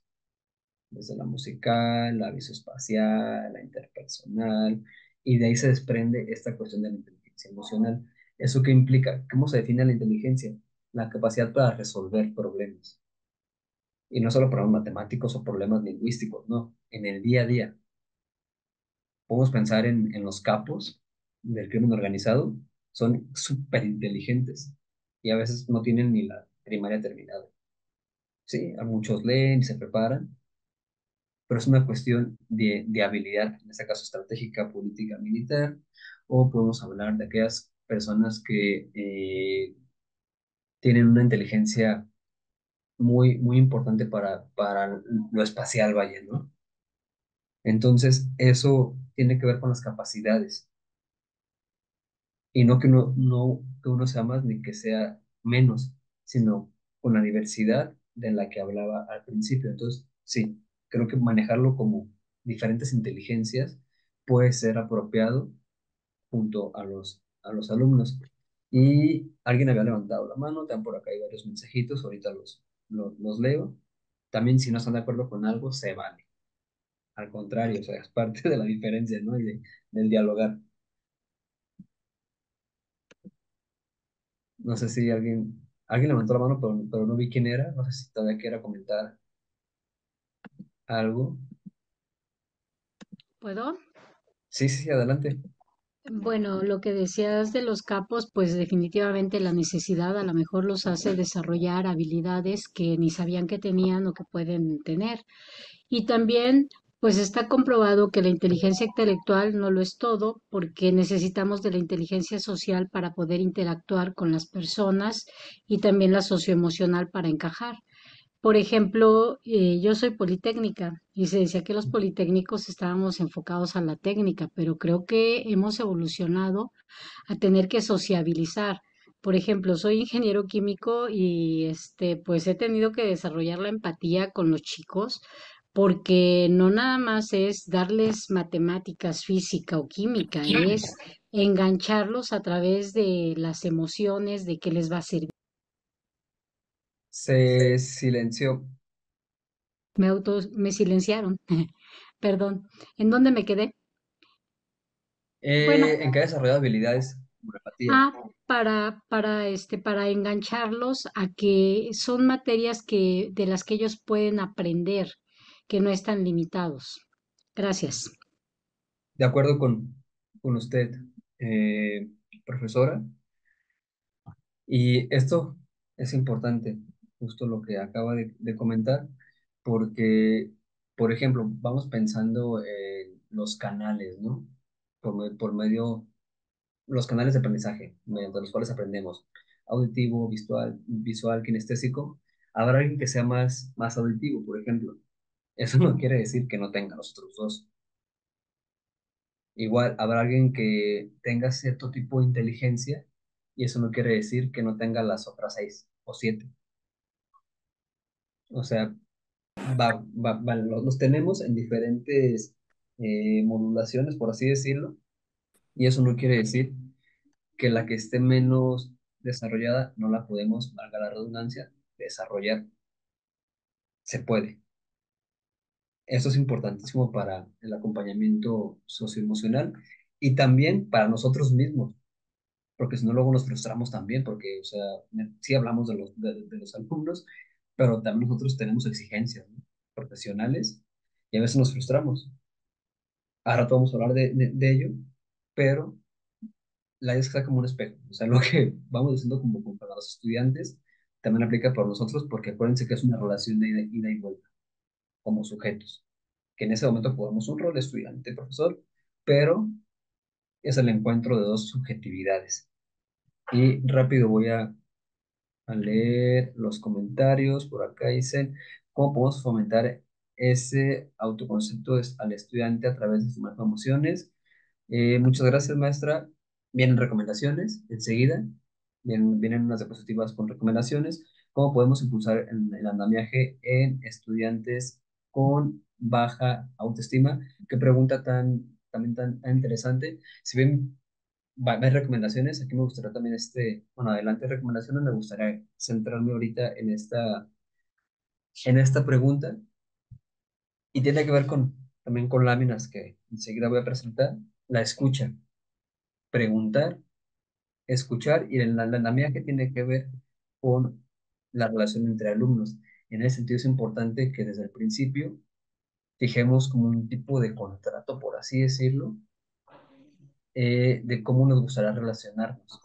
desde la musical, la visoespacial, la interpersonal, y de ahí se desprende esta cuestión de la inteligencia emocional. ¿Eso qué implica? ¿Cómo se define la inteligencia? La capacidad para resolver problemas. Y no solo problemas matemáticos o problemas lingüísticos, no, en el día a día. Podemos pensar en los capos del crimen organizado, son súper inteligentes y a veces no tienen ni la primaria terminada. Sí, a muchos leen y se preparan, pero es una cuestión de habilidad, en este caso estratégica, política, militar, o podemos hablar de aquellas personas que tienen una inteligencia muy, muy importante para lo espacial, vaya, ¿no? Entonces, eso tiene que ver con las capacidades, y no que uno sea más ni que sea menos, sino con la diversidad de la que hablaba al principio. Entonces, sí, creo que manejarlo como diferentes inteligencias puede ser apropiado junto a los alumnos. Y alguien había levantado la mano, están por acá hay varios mensajitos, ahorita los leo. También si no están de acuerdo con algo, se vale. Al contrario, o sea, es parte de la diferencia, ¿no? Y del dialogar. No sé si alguien levantó la mano, pero no vi quién era. No sé si todavía quiera comentar algo. ¿Puedo? Sí, sí, sí, adelante. Bueno, lo que decías de los capos, pues definitivamente la necesidad a lo mejor los hace desarrollar habilidades que ni sabían que tenían o que pueden tener. Y también, pues está comprobado que la inteligencia intelectual no lo es todo, porque necesitamos de la inteligencia social para poder interactuar con las personas y también la socioemocional para encajar. Por ejemplo, yo soy politécnica y se decía que los politécnicos estábamos enfocados a la técnica, pero creo que hemos evolucionado a tener que sociabilizar. Por ejemplo, soy ingeniero químico y pues he tenido que desarrollar la empatía con los chicos porque no nada más es darles matemáticas, física o química, es engancharlos a través de las emociones, de qué les va a servir. Se silenció. Me silenciaron. Perdón. ¿En dónde me quedé? Bueno, ¿En qué ha desarrollado habilidades como la empatía? ah, para engancharlos a que son materias de las que ellos pueden aprender, que no están limitados. Gracias. De acuerdo con usted, eh, profesora, y esto es importante, justo lo que acaba de comentar, porque, por ejemplo, vamos pensando en los canales, ¿no? Por medio, los canales de aprendizaje, mediante los cuales aprendemos, auditivo, visual, kinestésico. Habrá alguien que sea más auditivo, por ejemplo. Eso no quiere decir que no tenga los otros dos. Igual, habrá alguien que tenga cierto tipo de inteligencia y eso no quiere decir que no tenga las otras 6 o 7. O sea, los tenemos en diferentes modulaciones, por así decirlo, y eso no quiere decir que la que esté menos desarrollada no la podemos, valga la redundancia, desarrollar. Se puede. Esto es importantísimo para el acompañamiento socioemocional y también para nosotros mismos, porque si no luego nos frustramos también, porque, o sea, sí hablamos de los alumnos, pero también nosotros tenemos exigencias, ¿no? Profesionales y a veces nos frustramos. Ahora vamos a hablar de ello, pero la idea es que sea como un espejo, o sea, lo que vamos diciendo como para los estudiantes también aplica para nosotros, porque acuérdense que es una relación de ida y vuelta, como sujetos, que en ese momento jugamos un rol de estudiante-profesor, pero es el encuentro de dos subjetividades. Y rápido voy a leer los comentarios. Por acá dicen, ¿cómo podemos fomentar ese autoconcepto al estudiante a través de sus emociones? Muchas gracias, maestra. Vienen recomendaciones enseguida. Vienen unas diapositivas con recomendaciones. ¿Cómo podemos impulsar el andamiaje en estudiantes con baja autoestima? Qué pregunta también tan interesante. Si bien hay recomendaciones, aquí me gustaría también bueno, adelante recomendaciones, me gustaría centrarme ahorita en esta pregunta y tiene que ver también con láminas que enseguida voy a presentar. La escucha, preguntar, escuchar y la mía que tiene que ver con la relación entre alumnos. En ese sentido es importante que desde el principio fijemos como un tipo de contrato, por así decirlo, de cómo nos gustaría relacionarnos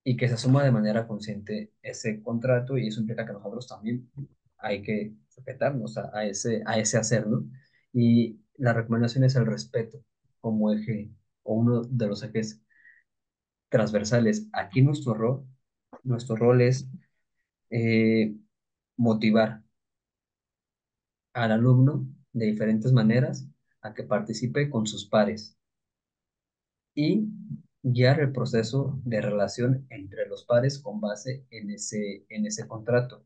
y que se asuma de manera consciente ese contrato y eso implica que nosotros también hay que sujetarnos a ese hacer, ¿no? Y la recomendación es el respeto como eje o uno de los ejes transversales. Aquí nuestro rol es eh, motivar al alumno de diferentes maneras a que participe con sus pares y guiar el proceso de relación entre los pares con base en ese contrato.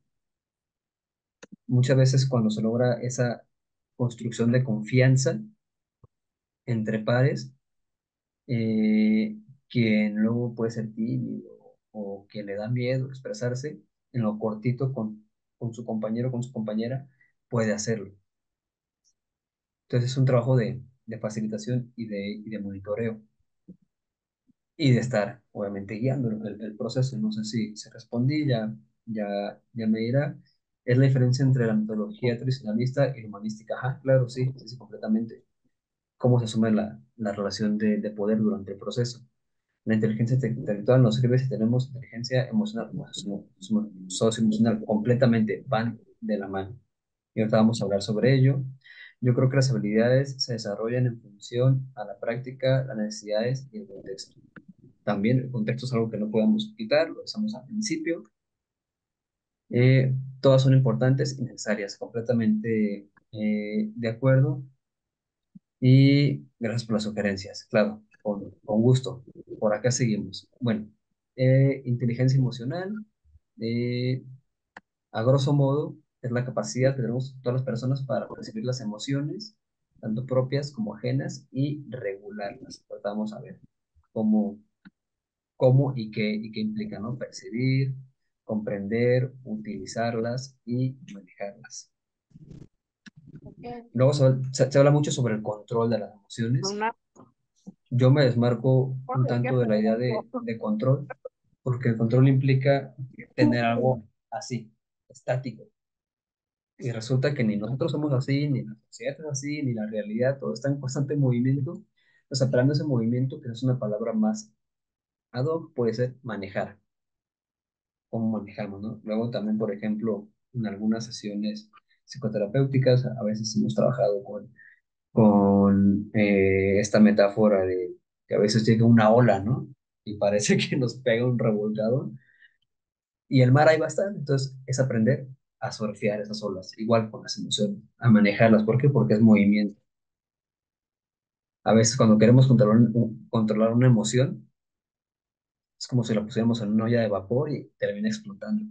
Muchas veces cuando se logra esa construcción de confianza entre pares, eh, quien luego puede ser tímido o que le da miedo expresarse, en lo cortito con su compañero o con su compañera, puede hacerlo. Entonces es un trabajo de facilitación y de monitoreo y de estar, obviamente, guiando el proceso. No sé si se respondí, ya me dirá. Es la diferencia entre la metodología tradicionalista y la humanística. Ajá, claro, sí, sí, sí, completamente. cómo se asume la relación de poder durante el proceso. La inteligencia intelectual nos sirve si tenemos inteligencia emocional o socioemocional, completamente van de la mano. Y ahorita vamos a hablar sobre ello. Yo creo que las habilidades se desarrollan en función a la práctica, las necesidades y el contexto. También el contexto es algo que no podemos quitar, lo decíamos al principio. Todas son importantes y necesarias, completamente de acuerdo. Y gracias por las sugerencias, claro, con gusto. Por acá seguimos. Bueno, inteligencia emocional, eh, a grosso modo, es la capacidad que tenemos todas las personas para percibir las emociones, tanto propias como ajenas, y regularlas. Ahorita vamos a ver cómo, cómo y qué implica, ¿no? Percibir, comprender, utilizarlas y manejarlas. Luego se habla mucho sobre el control de las emociones. Yo me desmarco un tanto de la idea de control, porque el control implica tener algo así, estático. Y resulta que ni nosotros somos así, ni la sociedad es así, ni la realidad, todo está en constante movimiento. O sea, apelando ese movimiento, que es una palabra más ad hoc, puede ser manejar, cómo manejamos, ¿no? Luego también, por ejemplo, en algunas sesiones psicoterapéuticas, a veces hemos trabajado con esta metáfora de que a veces llega una ola, ¿no? Y parece que nos pega un revolcado y el mar ahí va a estar. Entonces es aprender a surfear esas olas, igual con las emociones, a manejarlas. ¿Por qué? Porque es movimiento. A veces cuando queremos controlar una emoción, es como si la pusiéramos en una olla de vapor y termina explotando.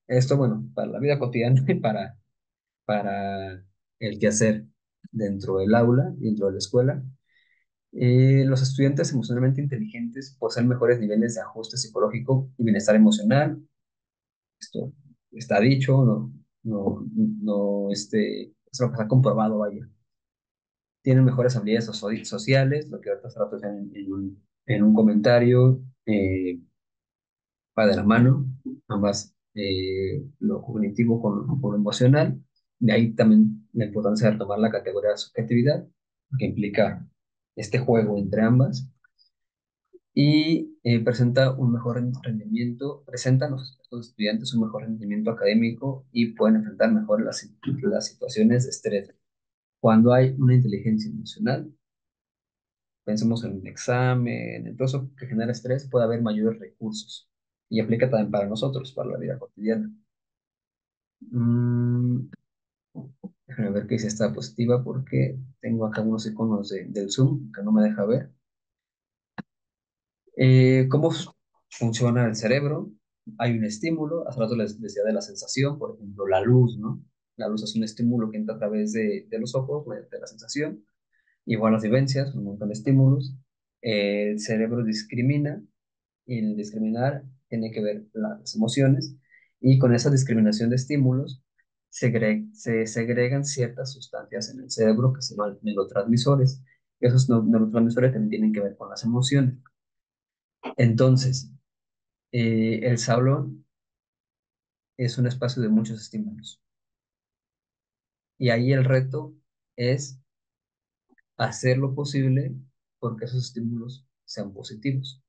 Esto, bueno, para la vida cotidiana y para el quehacer dentro del aula, dentro de la escuela. Los estudiantes emocionalmente inteligentes poseen mejores niveles de ajuste psicológico y bienestar emocional. Esto está dicho, no, es lo que está comprobado, vaya. Tienen mejores habilidades sociales, lo que ahorita se trata en un comentario, va de la mano, ambas, lo cognitivo con lo emocional. De ahí también la importancia de tomar la categoría de subjetividad, que implica este juego entre ambas y presenta un mejor presentan los estudiantes un mejor rendimiento académico y pueden enfrentar mejor las situaciones de estrés. Cuando hay una inteligencia emocional, pensemos en un examen, en todo eso que genera estrés, puede haber mayores recursos. Y aplica también para nosotros, para la vida cotidiana. Mm, Déjame ver qué dice esta diapositiva porque tengo acá unos iconos del Zoom que no me deja ver. ¿Cómo funciona el cerebro? Hay un estímulo, hace rato les decía de la sensación, por ejemplo, la luz, ¿no? La luz es un estímulo que entra a través de los ojos, de la sensación. Igual las vivencias, un montón de estímulos. El cerebro discrimina y el discriminar tiene que ver las emociones y con esa discriminación de estímulos se segregan ciertas sustancias en el cerebro que se llaman neurotransmisores. Esos neurotransmisores también tienen que ver con las emociones. Entonces, el salón es un espacio de muchos estímulos y ahí el reto es hacer lo posible porque esos estímulos sean positivos.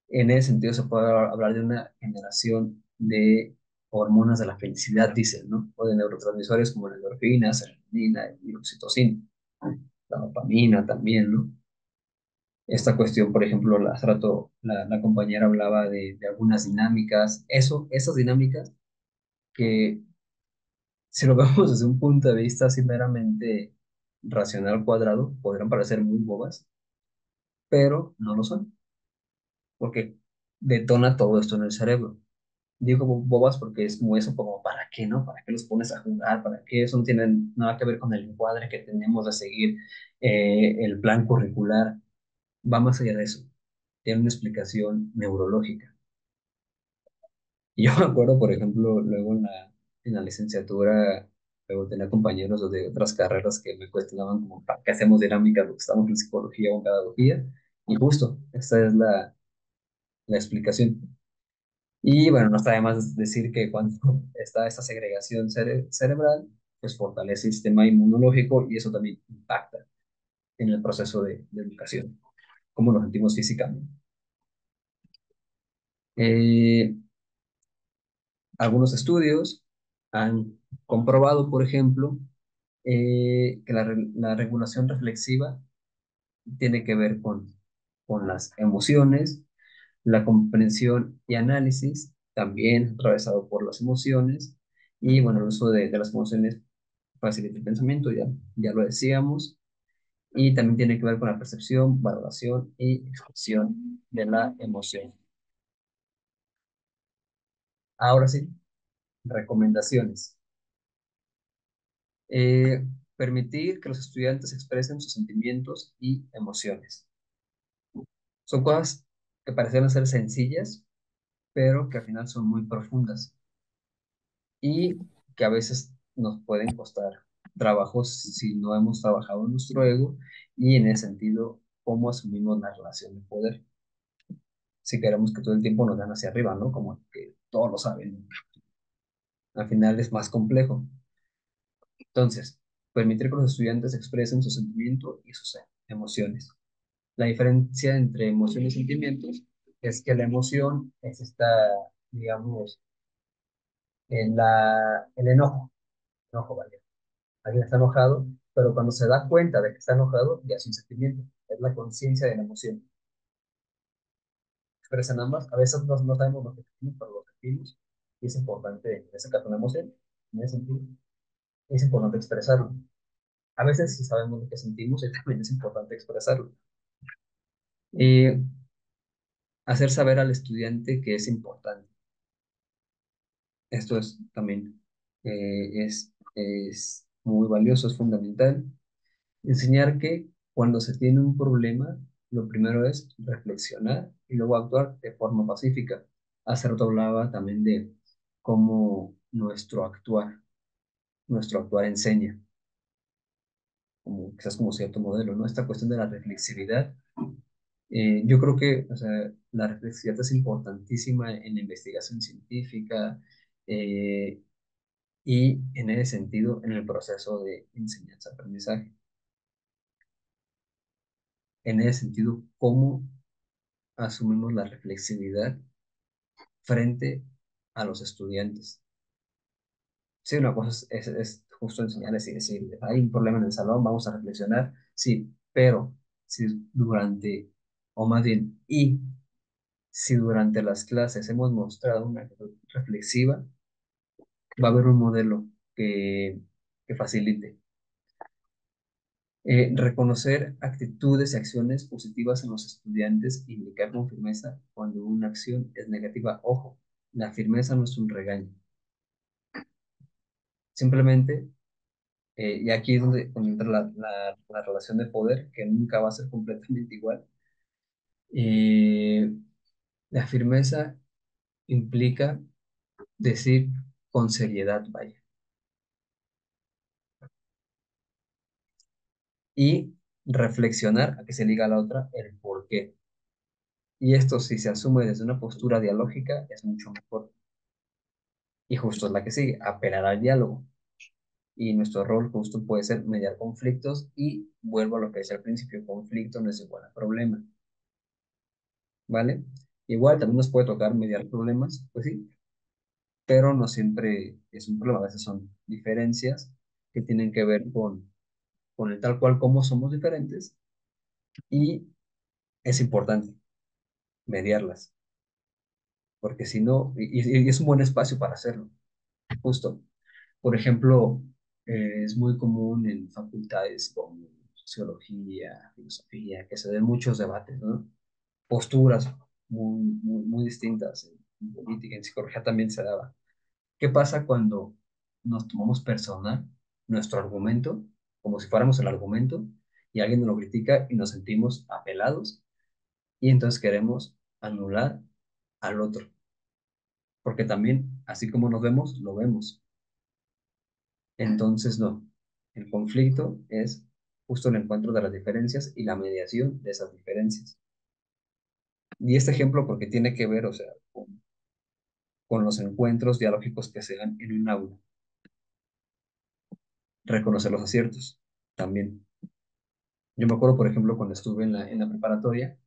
En ese sentido se puede hablar de una generación de hormonas de la felicidad, dicen, ¿no? O de neurotransmisores como la endorfina, serotonina y oxitocina, la dopamina también, ¿no? Esta cuestión, por ejemplo, hace rato la compañera hablaba de algunas dinámicas, esas dinámicas que si lo vemos desde un punto de vista así meramente racional cuadrado, podrían parecer muy bobas, pero no lo son, porque detona todo esto en el cerebro. Digo como bobas porque es como eso, como ¿para qué, no? ¿Para qué los pones a jugar? ¿Para qué? Eso no tiene nada que ver con el encuadre que tenemos de seguir el plan curricular. Va más allá de eso. Tiene una explicación neurológica. Y yo me acuerdo, por ejemplo, luego en la licenciatura, luego tenía compañeros de otras carreras que me cuestionaban como, ¿para qué hacemos dinámica? Porque estamos en psicología o en pedagogía. Y justo, esta es la explicación. Y bueno, no está de más decir que cuando está esta segregación cerebral, pues fortalece el sistema inmunológico y eso también impacta en el proceso de educación, cómo nos sentimos físicamente. Eh, Algunos estudios han comprobado, por ejemplo, que la regulación reflexiva tiene que ver con las emociones, la comprensión y análisis, también atravesado por las emociones, y bueno, el uso de las emociones facilita el pensamiento, ya lo decíamos, y también tiene que ver con la percepción, valoración y expresión de la emoción. Ahora sí, recomendaciones. Eh, Permitir que los estudiantes expresen sus sentimientos y emociones. Son cosas que parecen ser sencillas, pero que al final son muy profundas y que a veces nos pueden costar trabajos si no hemos trabajado en nuestro ego y en ese sentido, cómo asumimos la relación de poder. Si queremos que todo el tiempo nos dan hacia arriba, ¿no? Como que todos lo saben. Al final es más complejo. Entonces, permitir que los estudiantes expresen su sentimiento y sus emociones. La diferencia entre emoción y sentimientos es que la emoción es esta, digamos, el enojo, ¿vale? Alguien está enojado, pero cuando se da cuenta de que está enojado, ya es un sentimiento, es la conciencia de la emoción. Expresan ambas, a veces no sabemos lo que sentimos, pero lo sentimos, y es importante, en ese caso, la emoción, en ese sentido, es importante expresarlo. A veces sí sabemos lo que sentimos y también es importante expresarlo. Y hacer saber al estudiante que es importante. Esto es también es muy valioso, es fundamental. Enseñar que cuando se tiene un problema, lo primero es reflexionar y luego actuar de forma pacífica. Hace rato hablaba también de cómo nuestro actuar enseña, como, quizás como cierto modelo, ¿no? Esta cuestión de la reflexividad. Yo creo que, o sea, la reflexividad es importantísima en la investigación científica y en ese sentido en el proceso de enseñanza-aprendizaje. En ese sentido, cómo asumimos la reflexividad frente a los estudiantes. Sí, una cosa es justo enseñarles y decir, hay un problema en el salón, vamos a reflexionar, sí, pero si durante, o más bien, y si durante las clases hemos mostrado una actitud reflexiva, va a haber un modelo que facilite. Reconocer actitudes y acciones positivas en los estudiantes e indicar con firmeza cuando una acción es negativa. Ojo, la firmeza no es un regaño. Simplemente, y aquí es donde entra la relación de poder, que nunca va a ser completamente igual. Eh, la firmeza implica decir con seriedad, vaya. Y reflexionar, a que se liga a la otra, el por qué. Y esto, si se asume desde una postura dialógica, es mucho mejor. Y justo es la que sigue, apelar al diálogo. Y nuestro rol justo puede ser mediar conflictos y vuelvo a lo que decía al principio, conflicto no es igual a problema, ¿vale? Igual también nos puede tocar mediar problemas, pues sí, pero no siempre es un problema, a veces son diferencias que tienen que ver con el tal cual como somos diferentes y es importante mediarlas, porque si no, y es un buen espacio para hacerlo, justo. Por ejemplo, es muy común en facultades como sociología, filosofía, que se den muchos debates, ¿no? Posturas muy distintas. En política, en psicología también se daba. ¿Qué pasa cuando nos tomamos personal nuestro argumento, como si fuéramos el argumento, y alguien nos lo critica y nos sentimos apelados, y entonces queremos anular al otro? Porque también, así como nos vemos, lo vemos. Entonces, no. El conflicto es justo el encuentro de las diferencias y la mediación de esas diferencias. Y este ejemplo porque tiene que ver, o sea, con los encuentros dialógicos que se dan en un aula. reconocer los aciertos también. Yo me acuerdo, por ejemplo, cuando estuve en la preparatoria,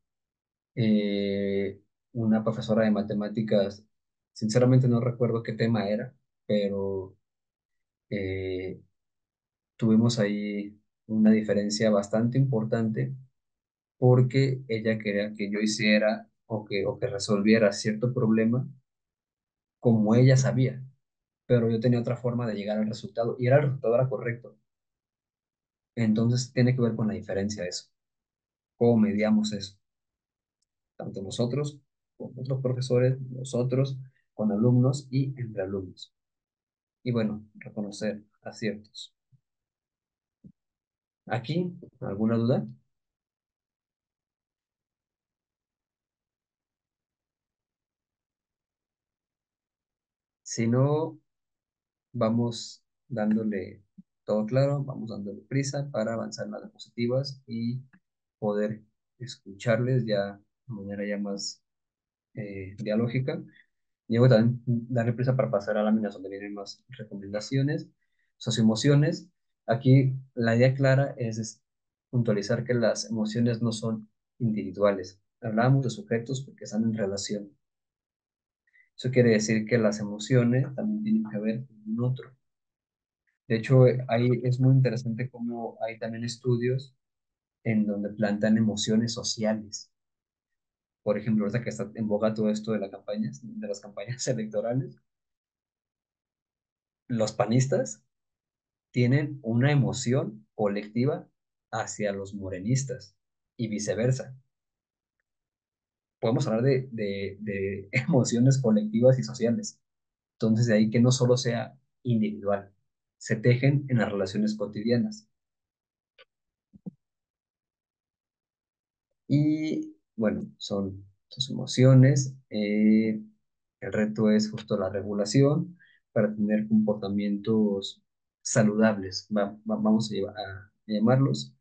eh, una profesora de matemáticas, sinceramente no recuerdo qué tema era, pero eh, tuvimos ahí una diferencia bastante importante porque ella quería que yo hiciera o que resolviera cierto problema como ella sabía, pero yo tenía otra forma de llegar al resultado y el resultado era correcto. Entonces tiene que ver con la diferencia de eso, cómo mediamos eso, tanto nosotros, con otros profesores, nosotros, con alumnos y entre alumnos. Y bueno, reconocer aciertos. Aquí, ¿alguna duda? Si no, vamos dándole todo claro, vamos dándole prisa para avanzar en las diapositivas y poder escucharles ya de manera ya más dialógica. Y luego también darle prisa para pasar a láminas donde vienen más recomendaciones, socioemociones. Aquí la idea clara es puntualizar que las emociones no son individuales. Hablamos de sujetos porque están en relación. Eso quiere decir que las emociones también tienen que ver con un otro. De hecho, ahí es muy interesante cómo hay también estudios en donde plantean emociones sociales. Por ejemplo, ahorita que está en boga todo esto de de las campañas electorales, los panistas tienen una emoción colectiva hacia los morenistas y viceversa. Podemos hablar de emociones colectivas y sociales. Entonces, de ahí que no solo sea individual, se tejen en las relaciones cotidianas. Y bueno, son sus emociones. El reto es justo la regulación para tener comportamientos saludables. Vamos a llamarlos.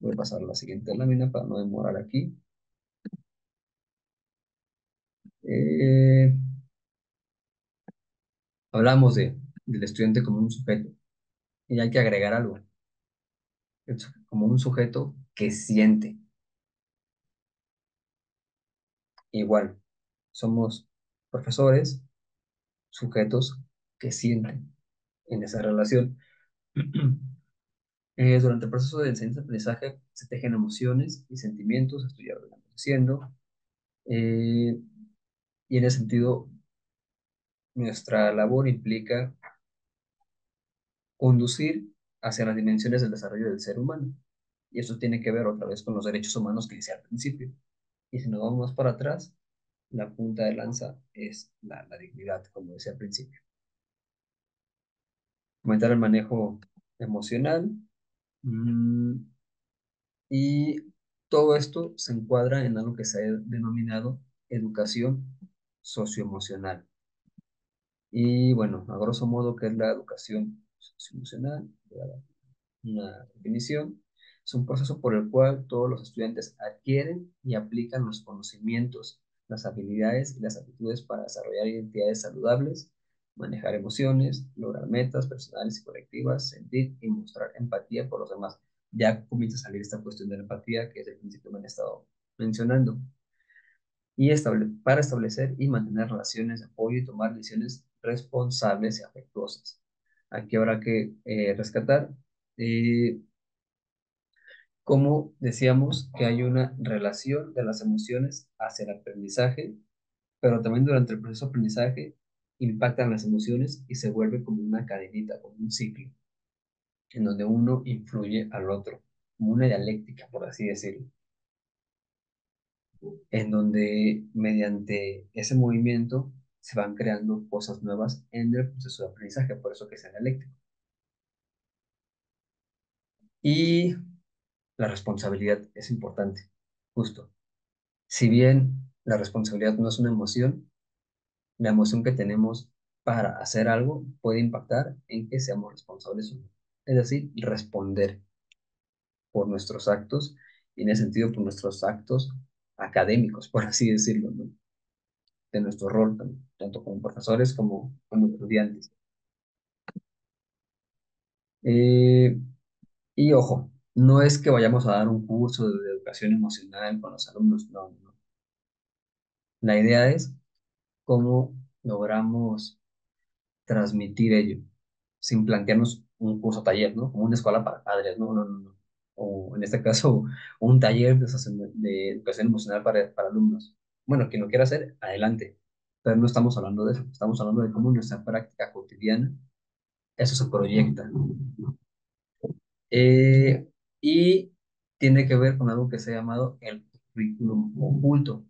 Voy a pasar a la siguiente lámina para no demorar aquí. Eh, hablamos del estudiante como un sujeto y hay que agregar algo, como un sujeto que siente. Igual, somos profesores, sujetos que sienten en esa relación. Durante el proceso de enseñanza-aprendizaje se tejen emociones y sentimientos, esto ya lo estamos diciendo, eh, y en ese sentido nuestra labor implica conducir hacia las dimensiones del desarrollo del ser humano. Y eso tiene que ver otra vez con los derechos humanos que decía al principio. Y si nos vamos más para atrás, la punta de lanza es la dignidad, como decía al principio. Comentar el manejo emocional. mm, y todo esto se encuadra en algo que se ha denominado educación socioemocional. Y bueno, a grosso modo, ¿qué es la educación socioemocional? Una definición, es un proceso por el cual todos los estudiantes adquieren y aplican los conocimientos, las habilidades y las actitudes para desarrollar identidades saludables, manejar emociones, lograr metas personales y colectivas, sentir y mostrar empatía por los demás. Ya comienza a salir esta cuestión de la empatía que desde el principio me han estado mencionando. Y para establecer y mantener relaciones de apoyo y tomar decisiones responsables y afectuosas. Aquí habrá que rescatar eh, como decíamos que hay una relación de las emociones hacia el aprendizaje, pero también durante el proceso de aprendizaje impactan las emociones y se vuelve como una cadenita, como un ciclo, en donde uno influye al otro, como una dialéctica, por así decirlo, en donde mediante ese movimiento se van creando cosas nuevas en el proceso de aprendizaje, por eso que es dialéctico. Y la responsabilidad es importante, justo. Si bien la responsabilidad no es una emoción, la emoción que tenemos para hacer algo puede impactar en que seamos responsables o no. Es decir, responder por nuestros actos y en ese sentido por nuestros actos académicos, por así decirlo, ¿no? De nuestro rol, tanto como profesores como estudiantes. Eh, y ojo, no es que vayamos a dar un curso de educación emocional con los alumnos, no, no. La idea es cómo logramos transmitir ello, sin plantearnos un curso taller, ¿no? Como una escuela para padres, no, no, no, no. O en este caso, un taller de educación emocional para alumnos. Bueno, quien lo quiera hacer, adelante. Pero no estamos hablando de eso, estamos hablando de cómo nuestra práctica cotidiana, eso se proyecta. Eh, y tiene que ver con algo que se ha llamado el currículum oculto,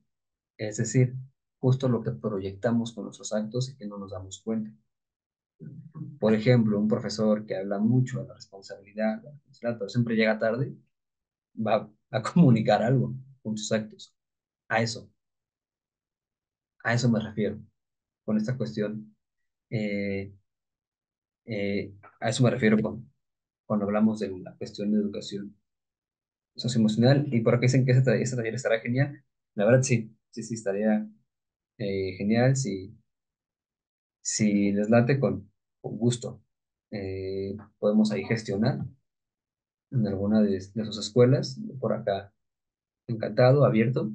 es decir, justo lo que proyectamos con nuestros actos y que no nos damos cuenta. Por ejemplo, un profesor que habla mucho de la responsabilidad, pero siempre llega tarde, va a comunicar algo con sus actos. A eso, a eso me refiero con esta cuestión. eh, a eso me refiero cuando hablamos de la cuestión de educación socioemocional. Y por acá dicen que ese taller estará genial. La verdad, sí, sí, sí, estaría genial si les late con gusto. Podemos ahí gestionar en alguna de sus escuelas, por acá encantado, abierto,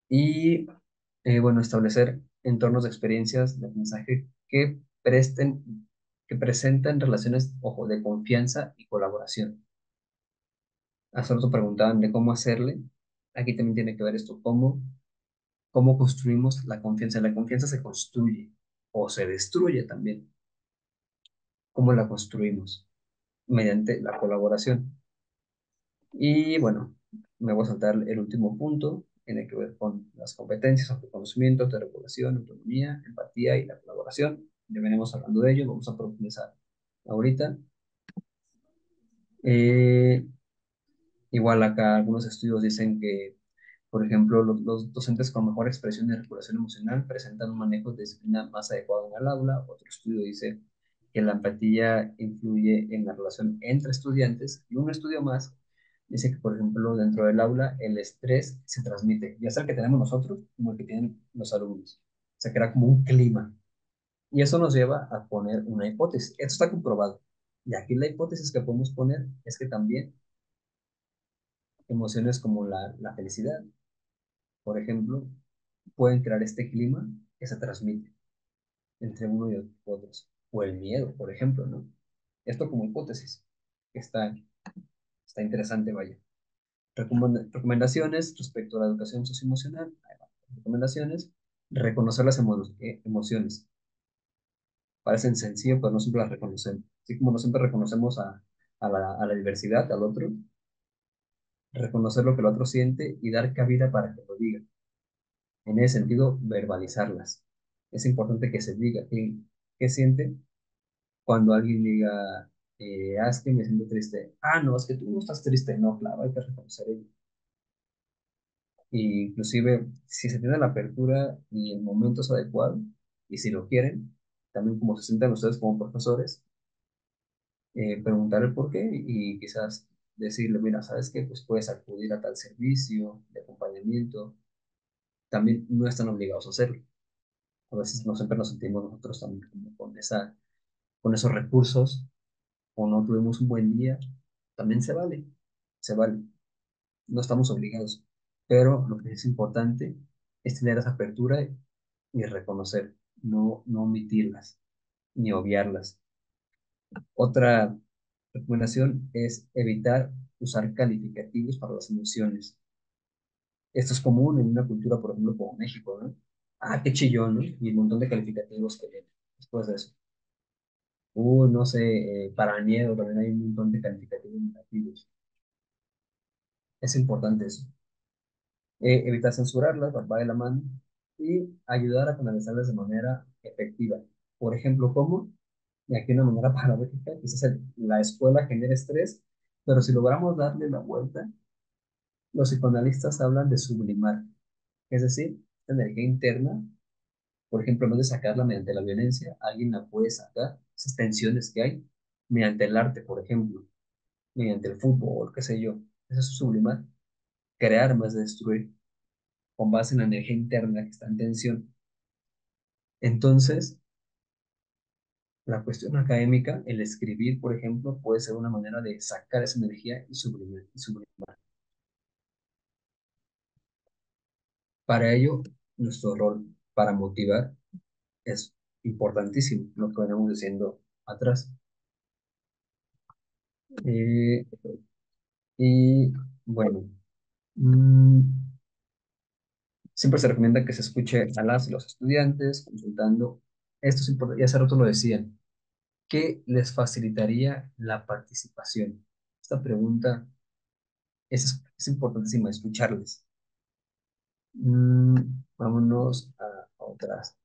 y bueno, establecer entornos de experiencias de aprendizaje que presenten relaciones, ojo, de confianza y colaboración. Hace rato preguntaban de cómo hacerle, aquí también tiene que ver esto, cómo construimos la confianza. La confianza se construye o se destruye también. ¿Cómo la construimos? Mediante la colaboración. Y bueno, me voy a saltar el último punto, tiene que ver con las competencias, autoconocimiento, autorregulación, autonomía, empatía y la colaboración. Ya venimos hablando de ello, vamos a profundizar ahorita. Eh, Igual acá algunos estudios dicen que, por ejemplo, los docentes con mejor expresión de regulación emocional presentan un manejo de disciplina más adecuado en el aula. Otro estudio dice que la empatía influye en la relación entre estudiantes. Y un estudio más dice que, por ejemplo, dentro del aula el estrés se transmite, ya sea el que tenemos nosotros como el que tienen los alumnos. Se crea como un clima. Y eso nos lleva a poner una hipótesis. Esto está comprobado. Y aquí la hipótesis que podemos poner es que también emociones como la felicidad, por ejemplo, pueden crear este clima que se transmite entre uno y otros. O el miedo, por ejemplo, ¿no? Esto como hipótesis, que está interesante, vaya. Recomendaciones respecto a la educación socioemocional. Ahí va. Recomendaciones, reconocer las emociones. Parecen sencillas, pero no siempre las reconocemos. Así como no siempre reconocemos a la diversidad, al otro, reconocer lo que el otro siente y dar cabida para que lo diga. En ese sentido, verbalizarlas. Es importante que se diga qué siente cuando alguien diga, es que me siento triste. Ah, no, es que tú no estás triste. No, claro, hay que reconocer ello. Y inclusive, si se tiene la apertura y el momento es adecuado, y si lo quieren, también como se sientan ustedes como profesores, preguntar el por qué y quizás decirle, mira, ¿sabes qué? Pues puedes acudir a tal servicio de acompañamiento. También no están obligados a hacerlo. A veces no siempre nos sentimos nosotros también como con esos recursos o no tuvimos un buen día, también se vale, no estamos obligados, pero lo que es importante es tener esa apertura y reconocer, no omitirlas ni obviarlas. Otra recomendación es evitar usar calificativos para las emociones. Esto es común en una cultura, por ejemplo, como México, ¿no? Ah, qué chillón, ¿no? Y un montón de calificativos que vienen después de eso. No sé, para miedo también hay un montón de calificativos negativos. Es importante eso. Evitar censurarlas, va de la mano, y ayudar a canalizarlas de manera efectiva. Por ejemplo, ¿cómo? Y aquí una manera paradójica, quizás la escuela genera estrés, pero si logramos darle la vuelta, los psicoanalistas hablan de sublimar, es decir, esta energía interna, por ejemplo, en vez de sacarla mediante la violencia, alguien la puede sacar, esas tensiones que hay, mediante el arte, por ejemplo, mediante el fútbol, qué sé yo. Eso es sublimar, crear más de destruir, con base en la energía interna que está en tensión. Entonces, La cuestión académica, el escribir, por ejemplo, puede ser una manera de sacar esa energía y sublimar. Para ello, nuestro rol para motivar es importantísimo, lo que venimos diciendo atrás. Eh, y bueno, mm, siempre se recomienda que se escuche a las y los estudiantes consultando. Esto es importante, ya hace rato lo decían, ¿qué les facilitaría la participación? Esta pregunta es importantísima, escucharles. Vámonos a otras,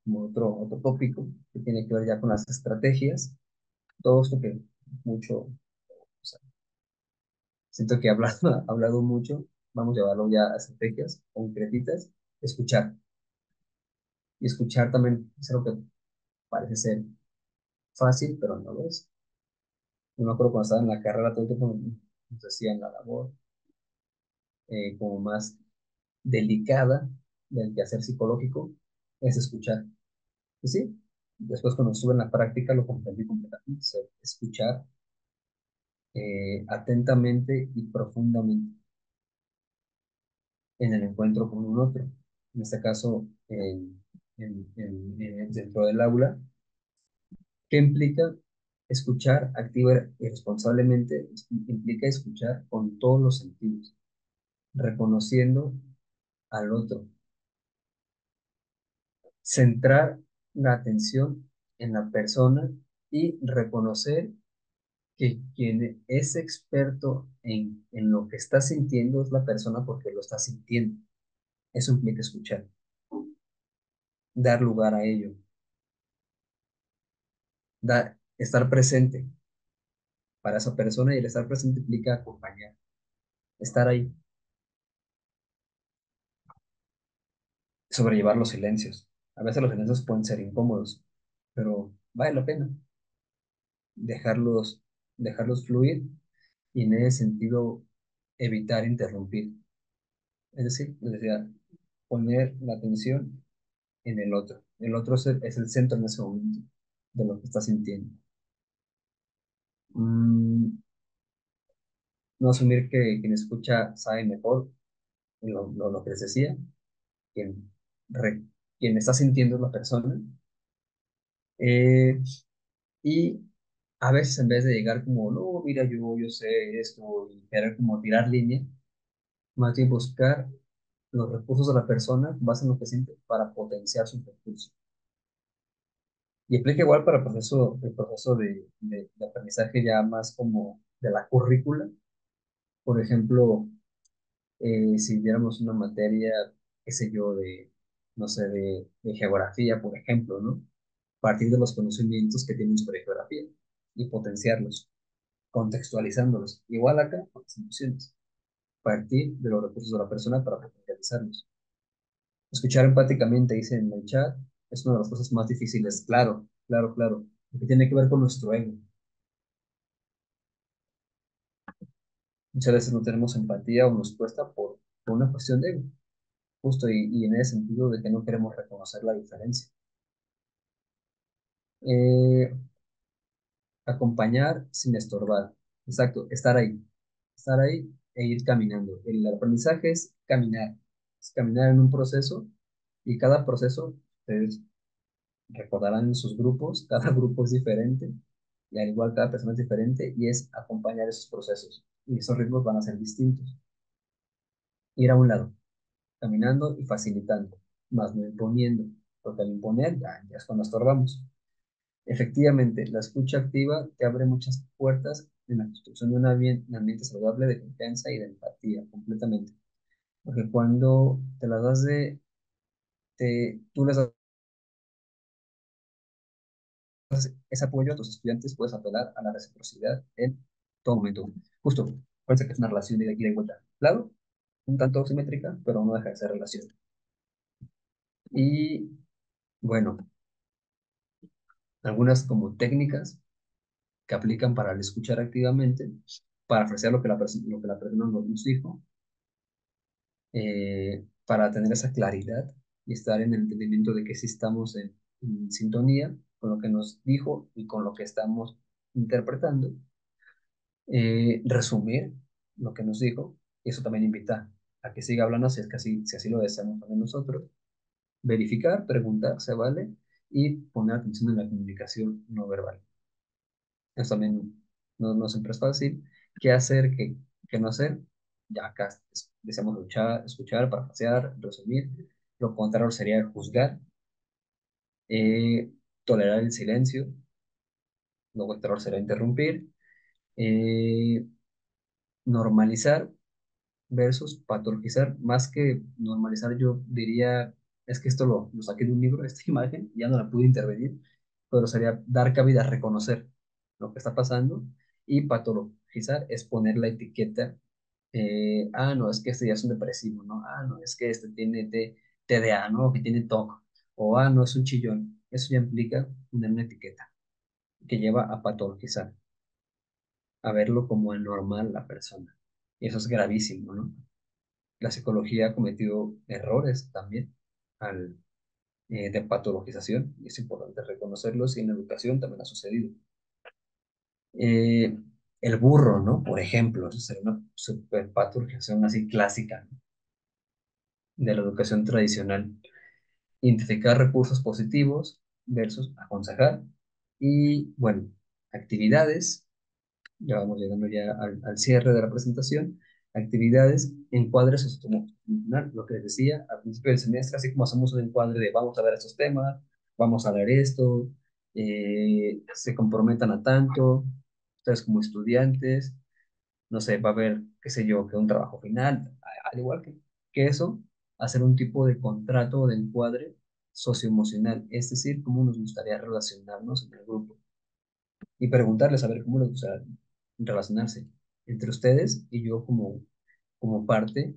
como otro tópico que tiene que ver ya con las estrategias. Todo esto que mucho, o sea, siento que he hablado, he hablado mucho, vamos a llevarlo ya a estrategias concretitas. Escuchar. Y escuchar también es algo que parece ser fácil, pero no lo es. Yo me acuerdo cuando estaba en la carrera, todo el tiempo nos decían la labor como más delicada del quehacer psicológico es escuchar. Y sí, después cuando estuve en la práctica lo comprendí completamente. O sea, escuchar atentamente y profundamente en el encuentro con un otro. En este caso, dentro del aula, ¿qué implica escuchar activa y responsablemente? Implica escuchar con todos los sentidos, reconociendo al otro, centrar la atención en la persona y reconocer que quien es experto en lo que está sintiendo es la persona porque lo está sintiendo. Eso implica escuchar, dar lugar a ello, estar presente para esa persona y el estar presente implica acompañar, estar ahí, sobrellevar los silencios. A veces los silencios pueden ser incómodos, pero vale la pena dejarlos, dejarlos fluir y en ese sentido evitar interrumpir. Es decir, les decía, poner la atención en el otro. El otro es el centro en ese momento de lo que está sintiendo. Mm, no asumir que quien escucha sabe mejor lo que les decía, quien, re- quien está sintiendo es la persona. Eh, y a veces en vez de llegar como, no, mira, yo sé esto y querer como tirar línea, más bien buscar los recursos de la persona, base en lo que siente, para potenciar sus recursos. Y aplica igual para el proceso de aprendizaje ya más como de la currícula. Por ejemplo, si viéramos una materia, qué sé yo, no sé, de geografía, por ejemplo, ¿no? Partir de los conocimientos que tienen sobre geografía y potenciarlos, contextualizándolos. Igual acá, con las emociones. Partir de los recursos de la persona para potencializarlos. Escuchar empáticamente, dice en el chat, es una de las cosas más difíciles. Claro, claro, claro. Porque tiene que ver con nuestro ego. Muchas veces no tenemos empatía o nos cuesta por una cuestión de ego. Justo, y en ese sentido de que no queremos reconocer la diferencia. Eh, acompañar sin estorbar. Exacto, estar ahí e ir caminando. El aprendizaje es caminar en un proceso y cada proceso, ustedes recordarán en sus grupos, cada grupo es diferente y al igual cada persona es diferente y es acompañar esos procesos y esos ritmos van a ser distintos. Ir a un lado, caminando y facilitando, más no imponiendo, porque al imponer ya es cuando estorbamos. Efectivamente, la escucha activa te abre muchas puertas en la construcción de un ambiente saludable de confianza y de empatía, completamente. Porque cuando te la das tú les das ese apoyo a tus estudiantes, puedes apelar a la reciprocidad en todo momento. Justo, parece que es una relación de ida y vuelta. Claro, un tanto simétrica, pero no deja de ser relación. Y bueno, algunas como técnicas que aplican para el escuchar activamente, para ofrecer lo que la persona nos dijo, para tener esa claridad y estar en el entendimiento de que sí estamos en sintonía, con lo que nos dijo y con lo que estamos interpretando, resumir lo que nos dijo, y eso también invita a que siga hablando si es que así, si así lo deseamos también nosotros, verificar, preguntar, se vale, y poner atención en la comunicación no verbal. Eso también no siempre es fácil. ¿Qué hacer, qué no hacer? Ya acá deseamos escuchar, parafrasear, resumir. Lo contrario sería juzgar, eh, tolerar el silencio. Lo contrario será interrumpir. eh, Normalizar versus patologizar. Más que normalizar, yo diría, es que esto lo saqué de un libro, esta imagen, ya no la pude intervenir, pero sería dar cabida a reconocer lo que está pasando, y patologizar es poner la etiqueta, no, es que este ya es un depresivo, ¿no? No, es que este tiene TDA, ¿no? Que tiene TOC, o no, es un chillón. Eso ya implica poner una etiqueta que lleva a patologizar, a verlo como anormal la persona. Y eso es gravísimo, ¿no? La psicología ha cometido errores también de patologización, y es importante reconocerlos, y en la educación también ha sucedido. Eh, el burro, ¿no? Por ejemplo, eso sería una super patologización así clásica, ¿no? De la educación tradicional. Identificar recursos positivos versus aconsejar. Y bueno, actividades, ya vamos llegando ya al cierre de la presentación. Actividades, encuadres socioemocional, lo que les decía al principio del semestre, así como hacemos un encuadre de vamos a ver estos temas, vamos a leer esto, se comprometan a tanto, ustedes como estudiantes, no sé, va a haber, qué sé yo, que un trabajo final, al igual que eso, hacer un tipo de contrato o de encuadre socioemocional, es decir, cómo nos gustaría relacionarnos en el grupo, y preguntarles a ver cómo les gusta relacionarse entre ustedes y yo como parte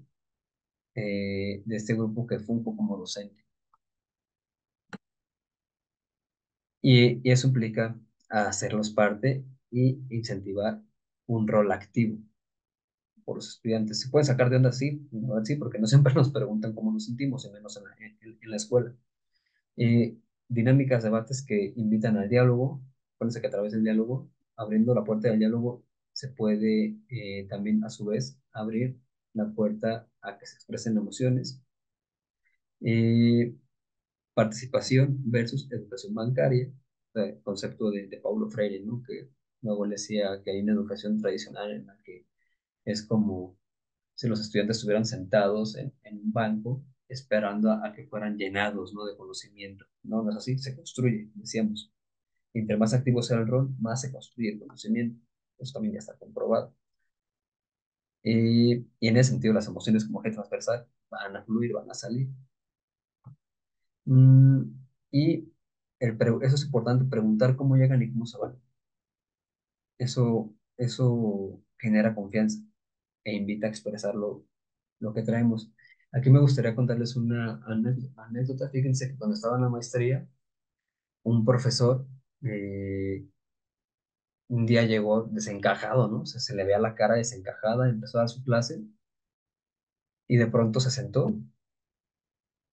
de este grupo que funjo como docente. Y eso implica hacerlos parte y incentivar un rol activo por los estudiantes. Se pueden sacar de onda, sí, no, sí, porque no siempre nos preguntan cómo nos sentimos, y menos en la escuela. Eh, Dinámicas, debates que invitan al diálogo. Acuérdense que a través del diálogo, abriendo la puerta del diálogo, se puede también a su vez abrir la puerta a que se expresen emociones. Eh, Participación versus educación bancaria, el concepto de Paulo Freire, ¿no? Que luego le decía que hay una educación tradicional en la que es como si los estudiantes estuvieran sentados en un banco esperando a que fueran llenados, ¿no? De conocimiento. No, no es así, se construye, decíamos. Entre más activo sea el rol, más se construye el conocimiento. Eso también ya está comprobado. Y en ese sentido, las emociones como eje transversal van a fluir, van a salir. Mm, y eso es importante, preguntar cómo llegan y cómo se van. Eso genera confianza e invita a expresar lo que traemos. Aquí me gustaría contarles una anécdota. Fíjense que cuando estaba en la maestría, un profesor un día llegó desencajado, ¿no? O sea, se le veía la cara desencajada, empezó a dar su clase, y de pronto se sentó